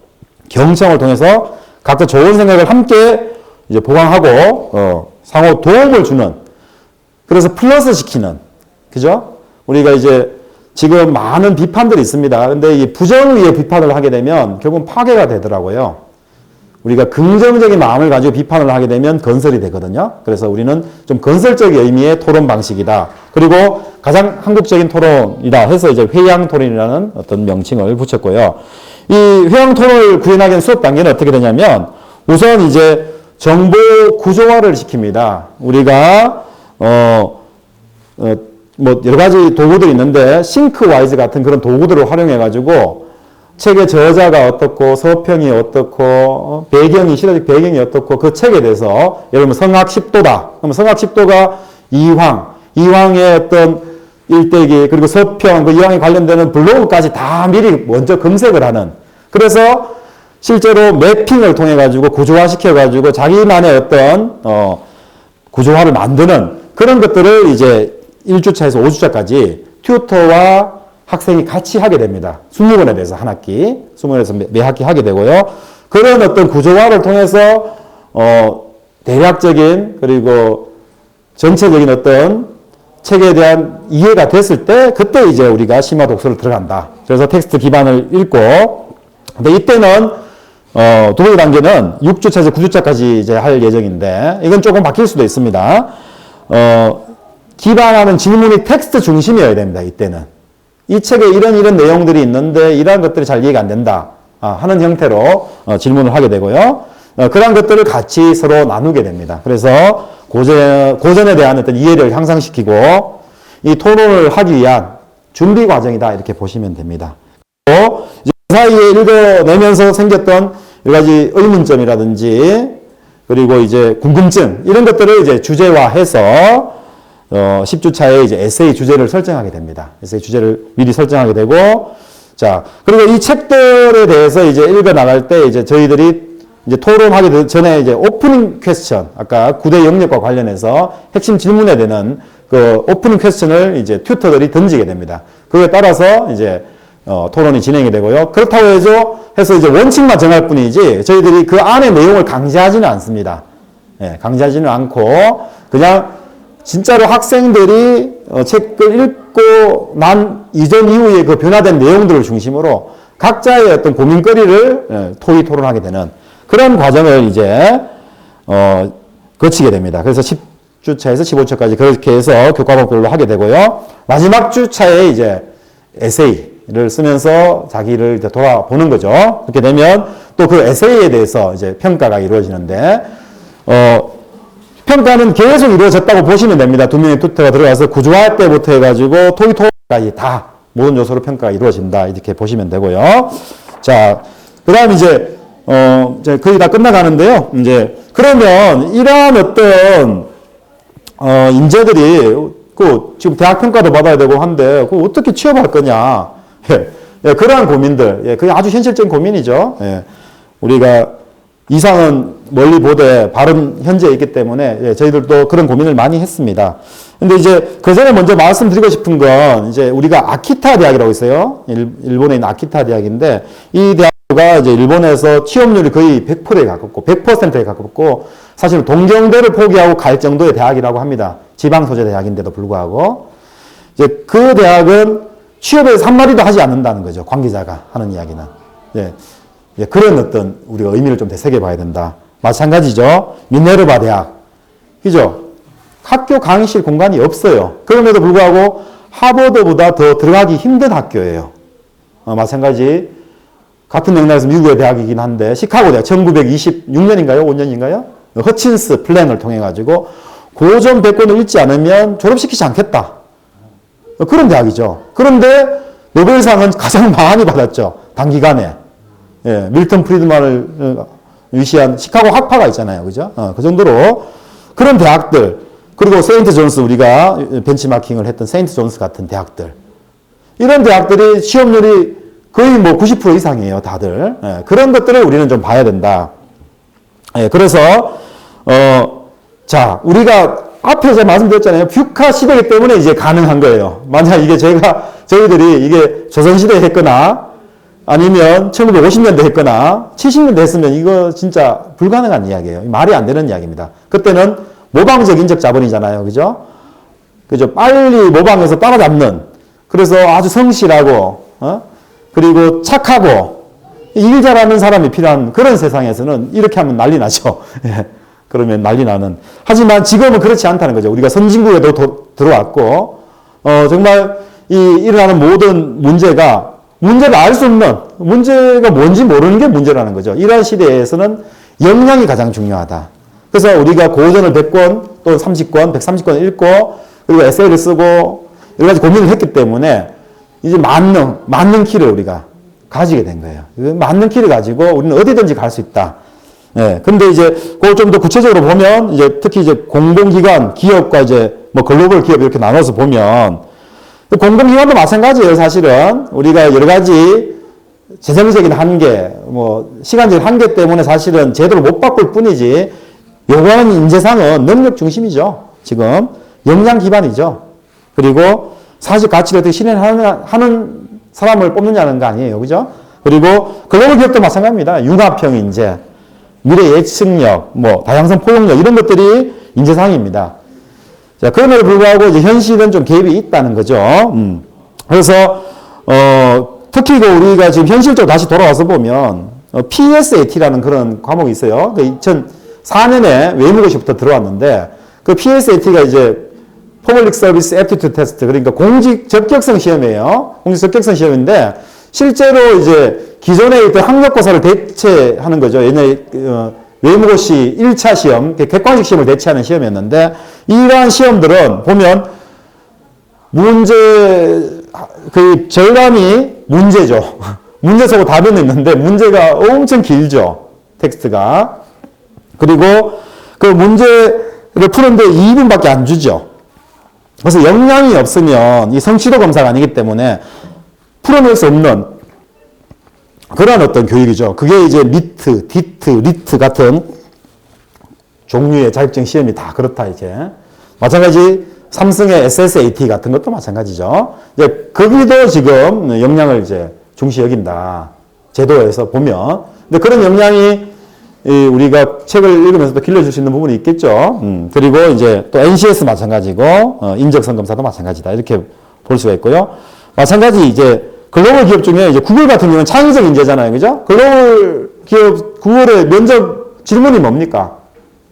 경청을 통해서 각자 좋은 생각을 함께 이제 보강하고 상호 도움을 주는, 그래서 플러스 시키는, 그죠? 우리가 이제 지금 많은 비판들이 있습니다. 근데 이 부정 위에 비판을 하게 되면 결국은 파괴가 되더라고요. 우리가 긍정적인 마음을 가지고 비판을 하게 되면 건설이 되거든요. 그래서 우리는 좀 건설적인 의미의 토론 방식이다. 그리고 가장 한국적인 토론이다 해서 이제 회양 토론이라는 어떤 명칭을 붙였고요. 이 회양 토론을 구현하기 위한 수업 단계는 어떻게 되냐면 우선 이제 정보 구조화를 시킵니다. 우리가 뭐 여러 가지 도구들이 있는데 싱크와이즈 같은 그런 도구들을 활용해 가지고 책의 저자가 어떻고 서평이 어떻고 배경이 시대적 배경이 어떻고 그 책에 대해서 예를 들면 성악 10도다. 그러면 성악 10도가 이황의 어떤 일대기 그리고 서평 그 이황에 관련되는 블로그까지 다 미리 먼저 검색을 하는, 그래서 실제로 매핑을 통해 가지고 구조화 시켜 가지고 자기만의 어떤 구조화를 만드는 그런 것들을 이제 1주차에서 5주차까지 튜터와 학생이 같이 하게 됩니다. 20권에 대해서 한 학기, 20권에서 매 학기 하게 되고요. 그런 어떤 구조화를 통해서 대략적인 그리고 전체적인 어떤 책에 대한 이해가 됐을 때 그때 이제 우리가 심화 독서를 들어간다. 그래서 텍스트 기반을 읽고, 근데 이때는 두 번째 단계는 6주차에서 9주차까지 이제 할 예정인데 이건 조금 바뀔 수도 있습니다. 기반하는 질문이 텍스트 중심이어야 됩니다. 이때는 이 책에 이런 내용들이 있는데 이러한 것들이 잘 이해가 안 된다 하는 형태로 질문을 하게 되고요. 그런 것들을 같이 서로 나누게 됩니다. 그래서 고전에 대한 어떤 이해를 향상시키고 이 토론을 하기 위한 준비 과정이다 이렇게 보시면 됩니다. 또 이제 그 사이에 읽어내면서 생겼던 여러 가지 의문점이라든지 그리고 이제 궁금증 이런 것들을 이제 주제화해서 10주차에 이제 에세이 주제를 설정하게 됩니다. 에세이 주제를 미리 설정하게 되고, 자, 그리고 이 책들에 대해서 이제 읽어 나갈 때 이제 저희들이 이제 토론하기 전에 이제 오프닝 퀘스천, 아까 9대 영역과 관련해서 핵심 질문에 되는 그 오프닝 퀘스천을 이제 튜터들이 던지게 됩니다. 그에 따라서 이제 토론이 진행이 되고요. 그렇다고 해서 이제 원칙만 정할 뿐이지 저희들이 그 안에 내용을 강제하지는 않습니다. 예, 강제하지는 않고 그냥 진짜로 학생들이 책을 읽고 난 이전 이후에 그 변화된 내용들을 중심으로 각자의 어떤 고민거리를 토의 토론하게 되는 그런 과정을 이제 거치게 됩니다. 그래서 10주차에서 15주차까지 그렇게 해서 교과목별로 하게 되고요. 마지막 주차에 이제 에세이를 쓰면서 자기를 이제 돌아보는 거죠. 그렇게 되면 또 그 에세이에 대해서 이제 평가가 이루어지는데 평가는 계속 이루어졌다고 보시면 됩니다. 두 명의 튜터가 들어가서 구조화 때부터 해가지고 토의 토론까지 다 모든 요소로 평가가 이루어진다. 이렇게 보시면 되고요. 자, 그 다음 이제 거의 다 끝나가는데요. 이제, 그러면 이러한 어떤, 인재들이 지금 대학 평가도 받아야 되고 한데, 어떻게 취업할 거냐. 예, 그러한 고민들. 예, 그게 아주 현실적인 고민이죠. 예, 우리가 이상은 멀리 보되 발은 현재에 있기 때문에 예, 저희들도 그런 고민을 많이 했습니다. 근데 이제 그 전에 먼저 말씀드리고 싶은 건 이제 우리가 아키타 대학이라고 있어요. 일본에 있는 아키타 대학인데 이 대학가 이제 일본에서 취업률이 거의 100%에 가깝고 100%에 가깝고 사실 동경대를 포기하고 갈 정도의 대학이라고 합니다. 지방 소재 대학인데도 불구하고 이제 그 대학은 취업에서 한마디도 하지 않는다는 거죠. 관계자가 하는 이야기는. 예. 예, 그런 어떤 우리가 의미를 좀 되새겨 봐야 된다. 마찬가지죠. 미네르바 대학. 그죠? 학교 강의실 공간이 없어요. 그럼에도 불구하고 하버드보다 더 들어가기 힘든 학교예요. 마찬가지 같은 맥락에서 미국의 대학이긴 한데 시카고 대학 1926년인가요? 5년인가요? 허친스 플랜을 통해 가지고 고전 100권을 읽지 않으면 졸업시키지 않겠다. 그런 대학이죠. 그런데 노벨상은 가장 많이 받았죠. 단기간에. 예, 밀턴 프리드만을 위시한 시카고 학파가 있잖아요. 그죠? 그 정도로 그런 대학들, 그리고 세인트 존스, 우리가 벤치마킹을 했던 세인트 존스 같은 대학들. 이런 대학들이 취업률이 거의 뭐 90% 이상이에요, 다들. 예, 그런 것들을 우리는 좀 봐야 된다. 예, 그래서, 자, 우리가 앞에 제가 말씀드렸잖아요. 뷰카 시대이기 때문에 이제 가능한 거예요. 만약 이게 저희들이 이게 조선시대에 했거나 아니면 1950년대 했거나 70년대 했으면 이거 진짜 불가능한 이야기예요. 말이 안 되는 이야기입니다. 그때는 모방적 인적 자본이잖아요. 그죠? 그죠? 빨리 모방해서 따라잡는. 그래서 아주 성실하고, 그리고 착하고, 일 잘하는 사람이 필요한 그런 세상에서는 이렇게 하면 난리 나죠. 그러면 난리 나는. 하지만 지금은 그렇지 않다는 거죠. 우리가 선진국에도 들어왔고, 정말 일어나는 모든 문제를 알 수 없는, 문제가 뭔지 모르는 게 문제라는 거죠. 이러한 시대에서는 역량이 가장 중요하다. 그래서 우리가 고전을 100권 또 30권, 130권 읽고, 그리고 에세이를 쓰고, 여러 가지 고민을 했기 때문에, 이제 만능 키를 우리가 가지게 된 거예요. 만능 키를 가지고 우리는 어디든지 갈 수 있다. 예. 근데 이제, 그걸 좀 더 구체적으로 보면, 이제 특히 이제 공공기관, 기업과 이제 뭐 글로벌 기업 이렇게 나눠서 보면, 공공기관도 마찬가지예요, 사실은. 우리가 여러 가지 재정적인 한계, 뭐, 시간적인 한계 때문에 사실은 제대로 못 바꿀 뿐이지, 요구하는 인재상은 능력 중심이죠. 지금. 역량 기반이죠. 그리고 사실 가치를 어떻게 실현하는 사람을 뽑느냐는 거 아니에요. 그죠? 그리고 글로벌 기업도 마찬가지입니다. 융합형 인재, 미래 예측력, 뭐, 다양성 포용력, 이런 것들이 인재상입니다. 자, 그럼에도 불구하고 이제 현실은 좀 갭이 있다는 거죠. 그래서, 특히 우리가 지금 현실적으로 다시 돌아와서 보면, PSAT라는 그런 과목이 있어요. 그 2004년에 외무고시부터 들어왔는데, 그 PSAT가 이제 Public Service Aptitude Test, 그러니까 공직 적격성 시험이에요. 공직 적격성 시험인데, 실제로 이제 기존에 있던 학력고사를 대체하는 거죠. 옛날에, 외무고시 1차 시험, 객관식 시험을 대체하는 시험이었는데, 이러한 시험들은 보면, 절반이 문제죠. 문제 속에 답은 있는데, 문제가 엄청 길죠. 텍스트가. 그리고 그 문제를 푸는데 2분밖에 안 주죠. 그래서 역량이 없으면 이 성취도 검사가 아니기 때문에 풀어낼 수 없는 그런 어떤 교육이죠. 그게 이제 미트, 디트, 리트 같은 종류의 자격증 시험이 다 그렇다, 이제. 마찬가지 삼성의 SSAT 같은 것도 마찬가지죠. 이제 거기도 지금 역량을 이제 중시 여긴다. 제도에서 보면. 근데 그런 역량이 우리가 책을 읽으면서도 길러줄 수 있는 부분이 있겠죠. 그리고 이제 또 NCS 마찬가지고, 인적성검사도 마찬가지다. 이렇게 볼 수가 있고요. 마찬가지 이제 글로벌 기업 중에 이제 구글 같은 경우는 창의적 인재잖아요. 그죠? 글로벌 기업, 구글의 면접 질문이 뭡니까?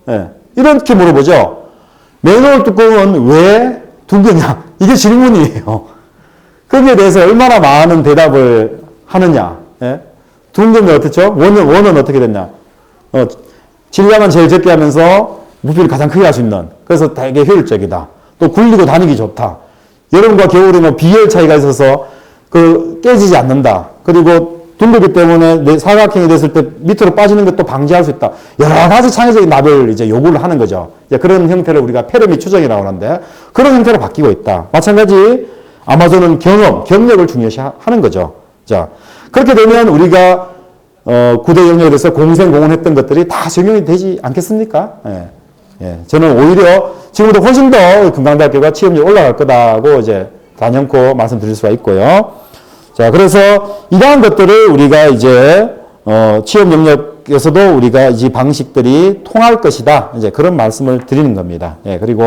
예. 이렇게 물어보죠. 맨홀 뚜껑은 왜 두 개냐? 이게 질문이에요. 거기에 대해서 얼마나 많은 대답을 하느냐? 예. 두 개면 어떻죠? 원은 어떻게 됐냐? 질량은 제일 적게 하면서 부피를 가장 크게 할 수 있는. 그래서 되게 효율적이다. 또 굴리고 다니기 좋다. 여름과 겨울에는 비열 차이가 있어서 깨지지 않는다. 그리고 둥글기 때문에 사각형이 됐을 때 밑으로 빠지는 것도 방지할 수 있다. 여러 가지 창의적인 답을 이제 요구를 하는 거죠. 이제 그런 형태를 우리가 페르미 추정이라고 하는데 그런 형태로 바뀌고 있다. 마찬가지 아마존은 경력을 중요시 하는 거죠. 자, 그렇게 되면 우리가 구대 영역에 대해서 공생공헌했던 것들이 다 적용이 되지 않겠습니까? 예. 예. 저는 오히려 지금보다 훨씬 더 금강대학교가 취업률이 올라갈 거다고 이제 단연코 말씀드릴 수가 있고요. 자, 그래서 이러한 것들을 우리가 이제 취업 영역에서도 우리가 이 방식들이 통할 것이다. 이제 그런 말씀을 드리는 겁니다. 예. 그리고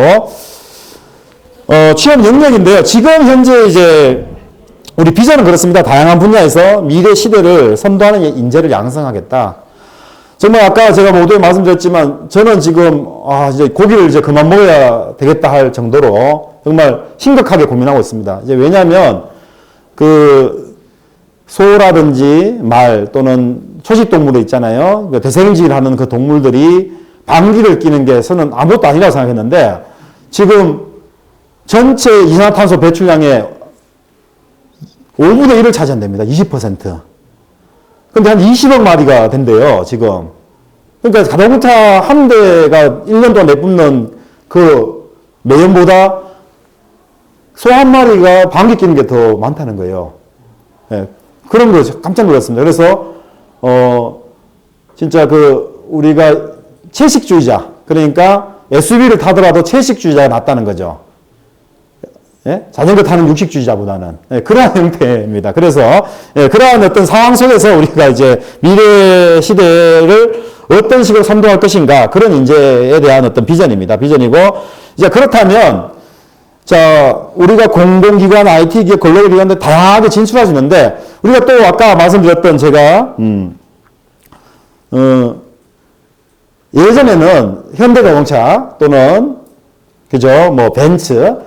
취업 영역인데요. 지금 현재 이제 우리 비전은 그렇습니다. 다양한 분야에서 미래 시대를 선도하는 인재를 양성하겠다. 정말 아까 제가 모두에 말씀드렸지만 저는 지금 이제 고기를 이제 그만 먹어야 되겠다 할 정도로 정말 심각하게 고민하고 있습니다. 이제 왜냐하면 그 소라든지 말 또는 초식 동물이 있잖아요. 그 대생질하는 그 동물들이 방귀를 뀌는 게 저는 아무것도 아니라고 생각했는데 지금 전체 이산화탄소 배출량의 5분의 1을 차지한답니다. 20%. 근데 한 20억 마리가 된대요, 지금. 그러니까 자동차 한 대가 1년 동안 내뿜는 그 매연보다 소 한 마리가 방귀 뀌는 게 더 많다는 거예요. 예, 그런 거 깜짝 놀랐습니다. 그래서, 진짜 우리가 채식주의자, 그러니까 SUV를 타더라도 채식주의자가 낫다는 거죠. 예? 자전거 타는 육식주의자보다는. 예, 그러한 형태입니다. 그래서, 예, 그러한 어떤 상황 속에서 우리가 이제 미래 시대를 어떤 식으로 선도할 것인가, 그런 인재에 대한 어떤 비전입니다. 비전이고, 이제 그렇다면, 자, 우리가 공공기관, IT기업, 글로벌 기관들 다양하게 진출하시는데, 우리가 또 아까 말씀드렸던 제가, 예전에는 현대자동차 또는, 그죠, 뭐, 벤츠,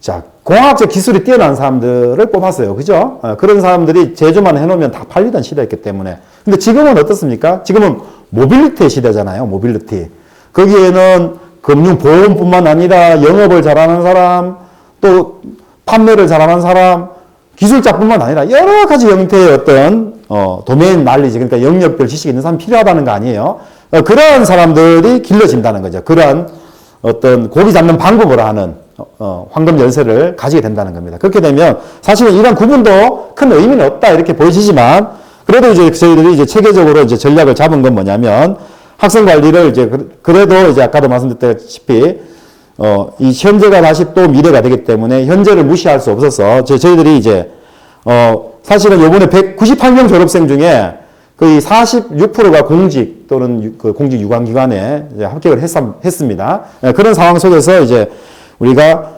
자, 공학적 기술이 뛰어난 사람들을 뽑았어요. 그죠? 그런 사람들이 제조만 해놓으면 다 팔리던 시대였기 때문에. 근데 지금은 어떻습니까? 지금은 모빌리티 시대잖아요. 모빌리티. 거기에는 금융보험뿐만 아니라 영업을 잘하는 사람, 또 판매를 잘하는 사람, 기술자뿐만 아니라 여러 가지 형태의 어떤 도메인 날리지, 그러니까 영역별 지식이 있는 사람이 필요하다는 거 아니에요. 그러한 사람들이 길러진다는 거죠. 그러한 어떤 고기 잡는 방법을 하는 황금 열쇠를 가지게 된다는 겁니다. 그렇게 되면 사실은 이런 구분도 큰 의미는 없다 이렇게 보여지지만, 그래도 이제 저희들이 이제 체계적으로 이제 전략을 잡은 건 뭐냐면, 학생 관리를 이제 그래도 이제 아까도 말씀드렸다시피 이 현재가 다시 또 미래가 되기 때문에 현재를 무시할 수 없어서 저희들이 이제 사실은 요번에 198명 졸업생 중에 거의 46%가 공직 또는 그 공직 유관기관에 이제 합격을 했습니다. 그런 상황 속에서 이제 우리가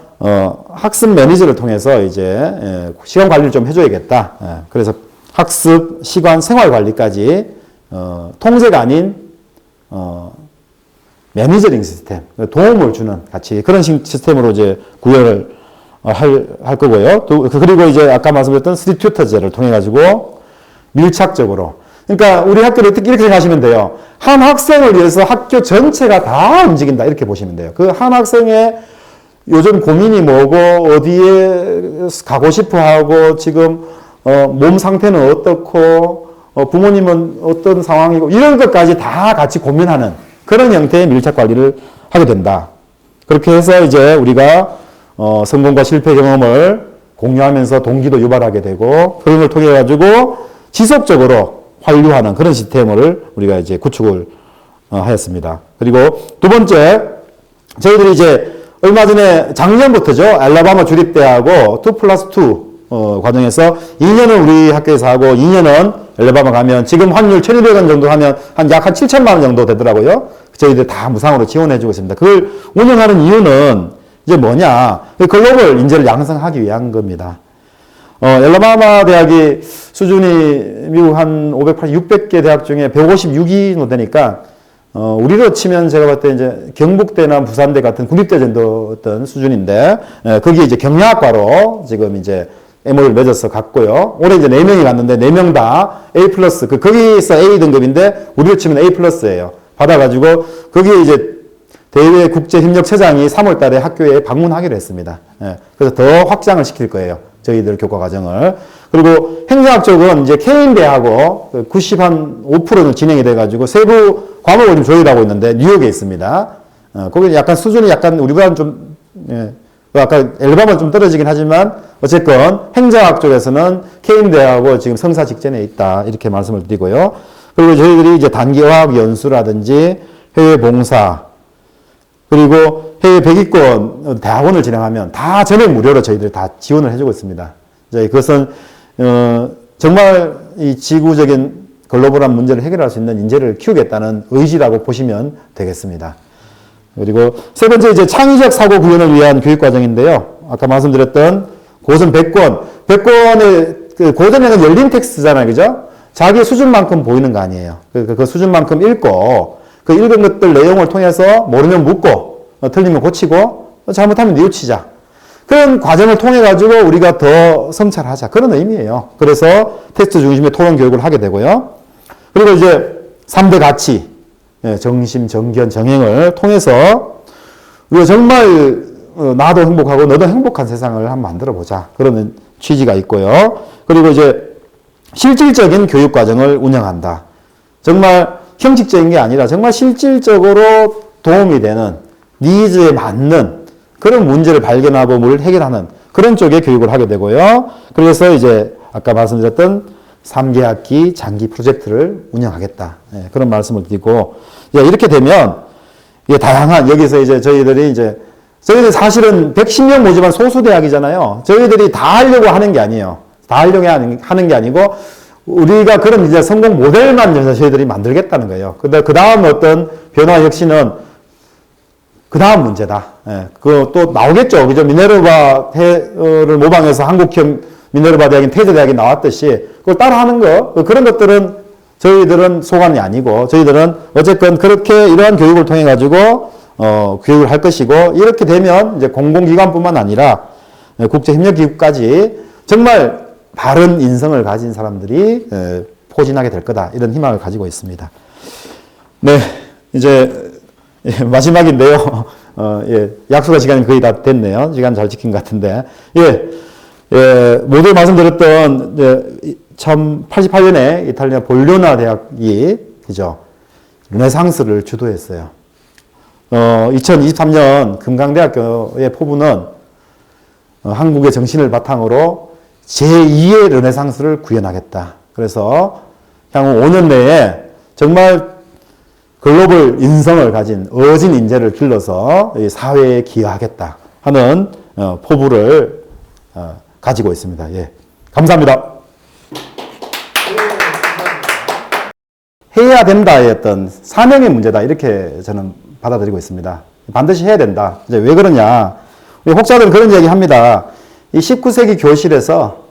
학습 매니저를 통해서 이제 시간 관리를 좀 해줘야겠다. 그래서 학습, 시간, 생활 관리까지 통제가 아닌 매니저링 시스템, 도움을 주는 같이 그런 시스템으로 이제 구현을 할 거고요. 또 그리고 이제 아까 말씀드렸던 스트릿 튜터제를 통해 가지고 밀착적으로, 그러니까 우리 학교를 이렇게 생각하시면 돼요. 한 학생을 위해서 학교 전체가 다 움직인다 이렇게 보시면 돼요. 그 한 학생의 요즘 고민이 뭐고 어디에 가고 싶어 하고 지금 몸 상태는 어떻고 부모님은 어떤 상황이고 이런 것까지 다 같이 고민하는 그런 형태의 밀착 관리를 하게 된다. 그렇게 해서 이제 우리가 성공과 실패 경험을 공유하면서 동기도 유발하게 되고 그런 걸 통해 가지고 지속적으로 환류하는 그런 시스템을 우리가 이제 구축을 하였습니다. 그리고 두 번째, 저희들이 이제 얼마 전에 작년부터죠. 알라바마 주립대하고 2+2 과정에서 2년은 우리 학교에서 하고 2년은 알라바마 가면 지금 환율 1,200원 정도 하면 약 7천만 원 정도 되더라고요. 저희들 다 무상으로 지원해주고 있습니다. 그걸 운영하는 이유는 이제 뭐냐. 글로벌 인재를 양성하기 위한 겁니다. 알라바마 대학이 수준이 미국 한 600개 대학 중에 156위 정도 되니까 우리로 치면 제가 봤을 때 이제 경북대나 부산대 같은 국립대 정도 어떤 수준인데, 거기에 이제 경영학과로 지금 이제 MOU를 맺어서 갔고요. 올해 이제 4명이 갔는데 4명 다 A+, 거기서 A 등급인데 우리로 치면 A+예요. 받아가지고 거기에 이제 대외 국제협력처장이 3월 달에 학교에 방문하기로 했습니다. 그래서 더 확장을 시킬 거예요. 저희들 교과 과정을. 그리고 행정학 쪽은 이제 케인대하고 95%는 진행이 돼가지고 세부 과목을 좀 조율하고 있는데 뉴욕에 있습니다. 거기 약간 수준이 약간 우리보다는 좀, 아까 엘바마는 좀 떨어지긴 하지만 어쨌건 행정학 쪽에서는 케인대하고 지금 성사 직전에 있다. 이렇게 말씀을 드리고요. 그리고 저희들이 이제 단기 어학 연수라든지 해외 봉사, 그리고 해외 백위권 대학원을 진행하면 다 전액 무료로 저희들이 다 지원을 해주고 있습니다. 이제 그것은 정말 이 지구적인 글로벌한 문제를 해결할 수 있는 인재를 키우겠다는 의지라고 보시면 되겠습니다. 그리고 세 번째 이제 창의적 사고 구현을 위한 교육 과정인데요. 아까 말씀드렸던 고전 100권, 100권의 그 고전에는 열린 텍스트잖아요, 그죠? 자기 수준만큼 보이는 거 아니에요. 그 수준만큼 읽고 그 읽은 것들 내용을 통해서 모르면 묻고 틀리면 고치고 잘못하면 뉘우치자. 그런 과정을 통해 가지고 우리가 더 성찰하자. 그런 의미예요. 그래서 테스트 중심의 토론 교육을 하게 되고요. 그리고 이제 3대 가치, 정심, 정견, 정행을 통해서 우리가 정말 나도 행복하고 너도 행복한 세상을 한번 만들어 보자. 그런 취지가 있고요. 그리고 이제 실질적인 교육 과정을 운영한다. 정말 형식적인 게 아니라 정말 실질적으로 도움이 되는 니즈에 맞는 그런 문제를 발견하고 뭘 해결하는 그런 쪽의 교육을 하게 되고요. 그래서 이제 아까 말씀드렸던 3개 학기 장기 프로젝트를 운영하겠다. 그런 말씀을 드리고, 이렇게 되면 이게 다양한, 여기서 이제 저희들이 사실은 110명 모집한 소수대학이잖아요. 저희들이 다 하려고 하는 게 아니에요. 다 하려고 하는 게 아니고, 우리가 그런 이제 성공 모델만 저희들이 만들겠다는 거예요. 근데 그 다음 어떤 변화 혁신은 그 다음 문제다. 예, 그거 또 나오겠죠. 그죠? 미네르바를 모방해서 한국형 미네르바 대학인 태제대학이 나왔듯이 그걸 따라하는 거, 그런 것들은 저희들은 소관이 아니고, 저희들은 어쨌건 그렇게 이러한 교육을 통해 가지고 교육을 할 것이고, 이렇게 되면 이제 공공기관뿐만 아니라 국제협력기구까지 정말 바른 인성을 가진 사람들이 포진하게 될 거다. 이런 희망을 가지고 있습니다. 네, 이제 마지막인데요. 예, 약속한 시간이 거의 다 됐네요. 시간 잘 지킨 것 같은데. 모두 말씀드렸던 88년에 이탈리아 볼로나 대학이, 그죠? 르네상스를 주도했어요. 2023년 금강대학교의 포부는 한국의 정신을 바탕으로 제2의 르네상스를 구현하겠다. 그래서 향후 5년 내에 정말 글로벌 인성을 가진 어진 인재를 길러서 사회에 기여하겠다 하는 포부를 가지고 있습니다. 예. 감사합니다. 해야 된다의 어떤 사명의 문제다. 이렇게 저는 받아들이고 있습니다. 반드시 해야 된다. 이제 왜 그러냐. 우리 혹자들은 그런 이야기 합니다. 이 19세기 교실에서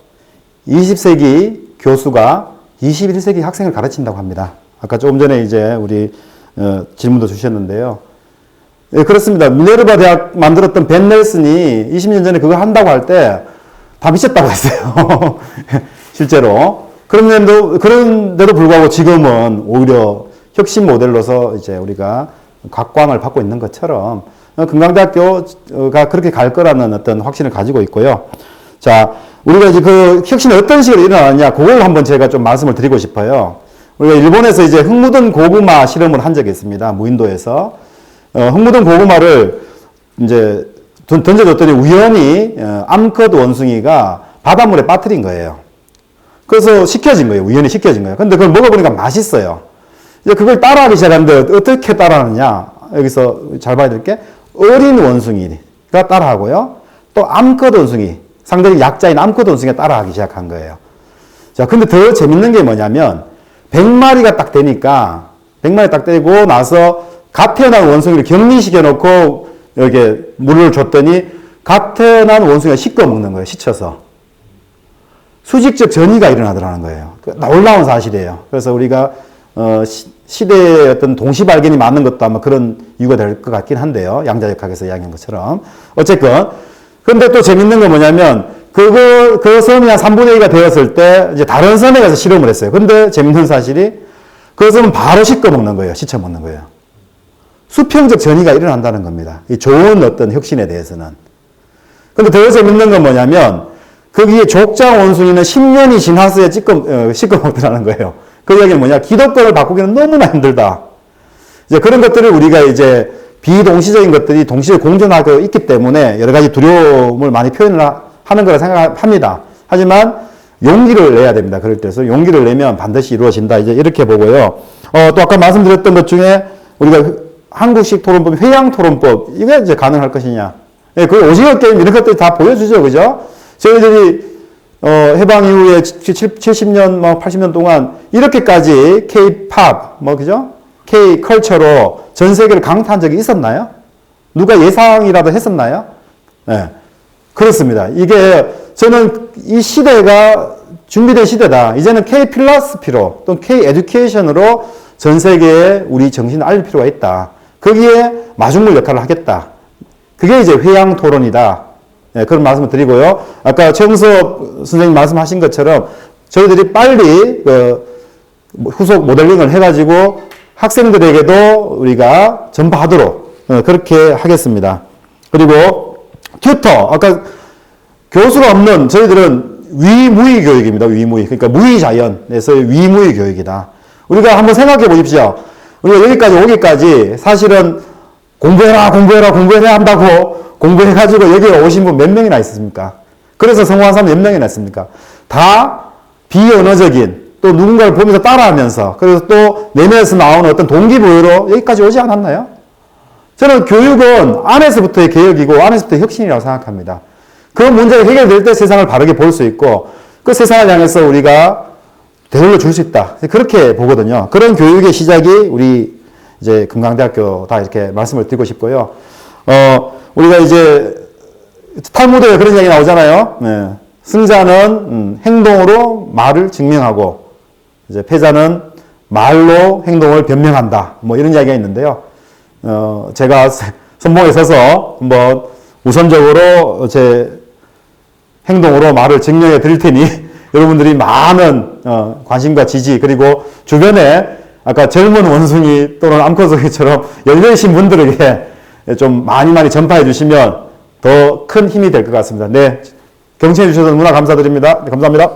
20세기 교수가 21세기 학생을 가르친다고 합니다. 아까 조금 전에 이제 우리 질문도 주셨는데요. 예, 그렇습니다. 미네르바 대학 만들었던 벤 넬슨이 20년 전에 그거 한다고 할 때 다 미쳤다고 했어요. 실제로. 그런데도 불구하고 지금은 오히려 혁신 모델로서 이제 우리가 각광을 받고 있는 것처럼 금강대학교가 그렇게 갈 거라는 어떤 확신을 가지고 있고요. 자, 우리가 이제 그 혁신이 어떤 식으로 일어나느냐, 그걸 한번 제가 좀 말씀을 드리고 싶어요. 우리가 일본에서 이제 흙 묻은 고구마 실험을 한 적이 있습니다. 무인도에서. 흙 묻은 고구마를 이제 던져줬더니 우연히 암컷 원숭이가 바닷물에 빠뜨린 거예요. 그래서 식혀진 거예요. 우연히 식혀진 거예요. 근데 그걸 먹어보니까 맛있어요. 이제 그걸 따라하기 시작하는데 어떻게 따라하느냐. 여기서 잘 봐야 될 게 어린 원숭이가 따라하고요. 또 암컷 원숭이, 상당히 약자인 암컷 원숭이가 따라하기 시작한 거예요. 자, 근데 더 재밌는 게 뭐냐면 100마리가 딱 되니까 100마리 딱 되고 나서 갓 태어난 원숭이를 격리시켜 놓고 여기에 물을 줬더니 갓 태어난 원숭이가 씻겨 먹는 거예요. 씻혀서. 수직적 전이가 일어나더라는 거예요. 놀라운 사실이에요. 그래서 우리가 시대의 어떤 동시 발견이 맞는 것도 아마 그런 이유가 될 것 같긴 한데요. 양자역학에서 이야기한 것처럼. 어쨌건. 근데 또 재밌는 건 뭐냐면 그 섬이 한 3분의 2가 되었을 때 이제 다른 섬에 가서 실험을 했어요. 근데 재밌는 사실이 그 섬은 바로 씻겨 먹는 거예요. 씻어 먹는 거예요. 수평적 전이가 일어난다는 겁니다. 이 좋은 어떤 혁신에 대해서는. 근데 더 재밌는 건 뭐냐면 거기에 족장 원숭이는 10년이 지나서야 씻겨 먹더라는 거예요. 그 이야기는 뭐냐? 기독교를 바꾸기는 너무나 힘들다. 이제 그런 것들을 우리가 이제 비동시적인 것들이 동시에 공존하고 있기 때문에 여러 가지 두려움을 많이 표현을 하는 거라 생각합니다. 하지만 용기를 내야 됩니다. 그럴 때서 용기를 내면 반드시 이루어진다. 이제 이렇게 보고요. 또 아까 말씀드렸던 것 중에 우리가 한국식 토론법, 회양 토론법, 이게 이제 가능할 것이냐. 예, 그 오징어 게임 이런 것들이 다 보여주죠. 그죠? 저희들이, 해방 이후에 70년, 80년 동안 이렇게까지 K-팝, 그죠? K-컬처로 전 세계를 강타한 적이 있었나요? 누가 예상이라도 했었나요? 네. 그렇습니다. 이게, 저는 이 시대가 준비된 시대다. 이제는 K-필라스피로, 또는 K-에듀케이션으로 전 세계에 우리 정신을 알릴 필요가 있다. 거기에 마중물 역할을 하겠다. 그게 이제 회양 토론이다. 네, 그런 말씀을 드리고요. 아까 최영섭 선생님 말씀하신 것처럼 저희들이 빨리 후속 모델링을 해가지고 학생들에게도 우리가 전파하도록 그렇게 하겠습니다. 그리고 튜터, 아까 교수가 없는 저희들은 위무의 교육입니다. 위무의. 그러니까 무의자연에서의 위무의 교육이다. 우리가 한번 생각해 보십시오. 우리가 여기까지 오기까지 사실은 공부해라 한다고 공부해가지고 여기에 오신 분 몇 명이나 있습니까? 그래서 성공한 사람 몇 명이나 있습니까? 다 비언어적인, 또 누군가를 보면서 따라하면서, 그래서 또 내면에서 나오는 어떤 동기부여로 여기까지 오지 않았나요? 저는 교육은 안에서부터의 개혁이고 안에서부터의 혁신이라고 생각합니다. 그 문제가 해결될 때 세상을 바르게 볼 수 있고 그 세상을 향해서 우리가 되돌려 줄 수 있다. 그렇게 보거든요. 그런 교육의 시작이 우리 이제 금강대학교다 이렇게 말씀을 드리고 싶고요. 우리가 이제 탈무드에 그런 이야기 나오잖아요. 네. 승자는 행동으로 말을 증명하고 이제 패자는 말로 행동을 변명한다. 뭐 이런 이야기가 있는데요. 제가 선봉에 서서 한번 우선적으로 제 행동으로 말을 증명해 드릴 테니 여러분들이 많은 관심과 지지 그리고 주변에 아까 젊은 원숭이 또는 암컷송이처럼 열려있신 분들에게 좀 많이 전파해 주시면 더 큰 힘이 될 것 같습니다. 네, 경청해 주셔서 너무나 감사드립니다. 네, 감사합니다.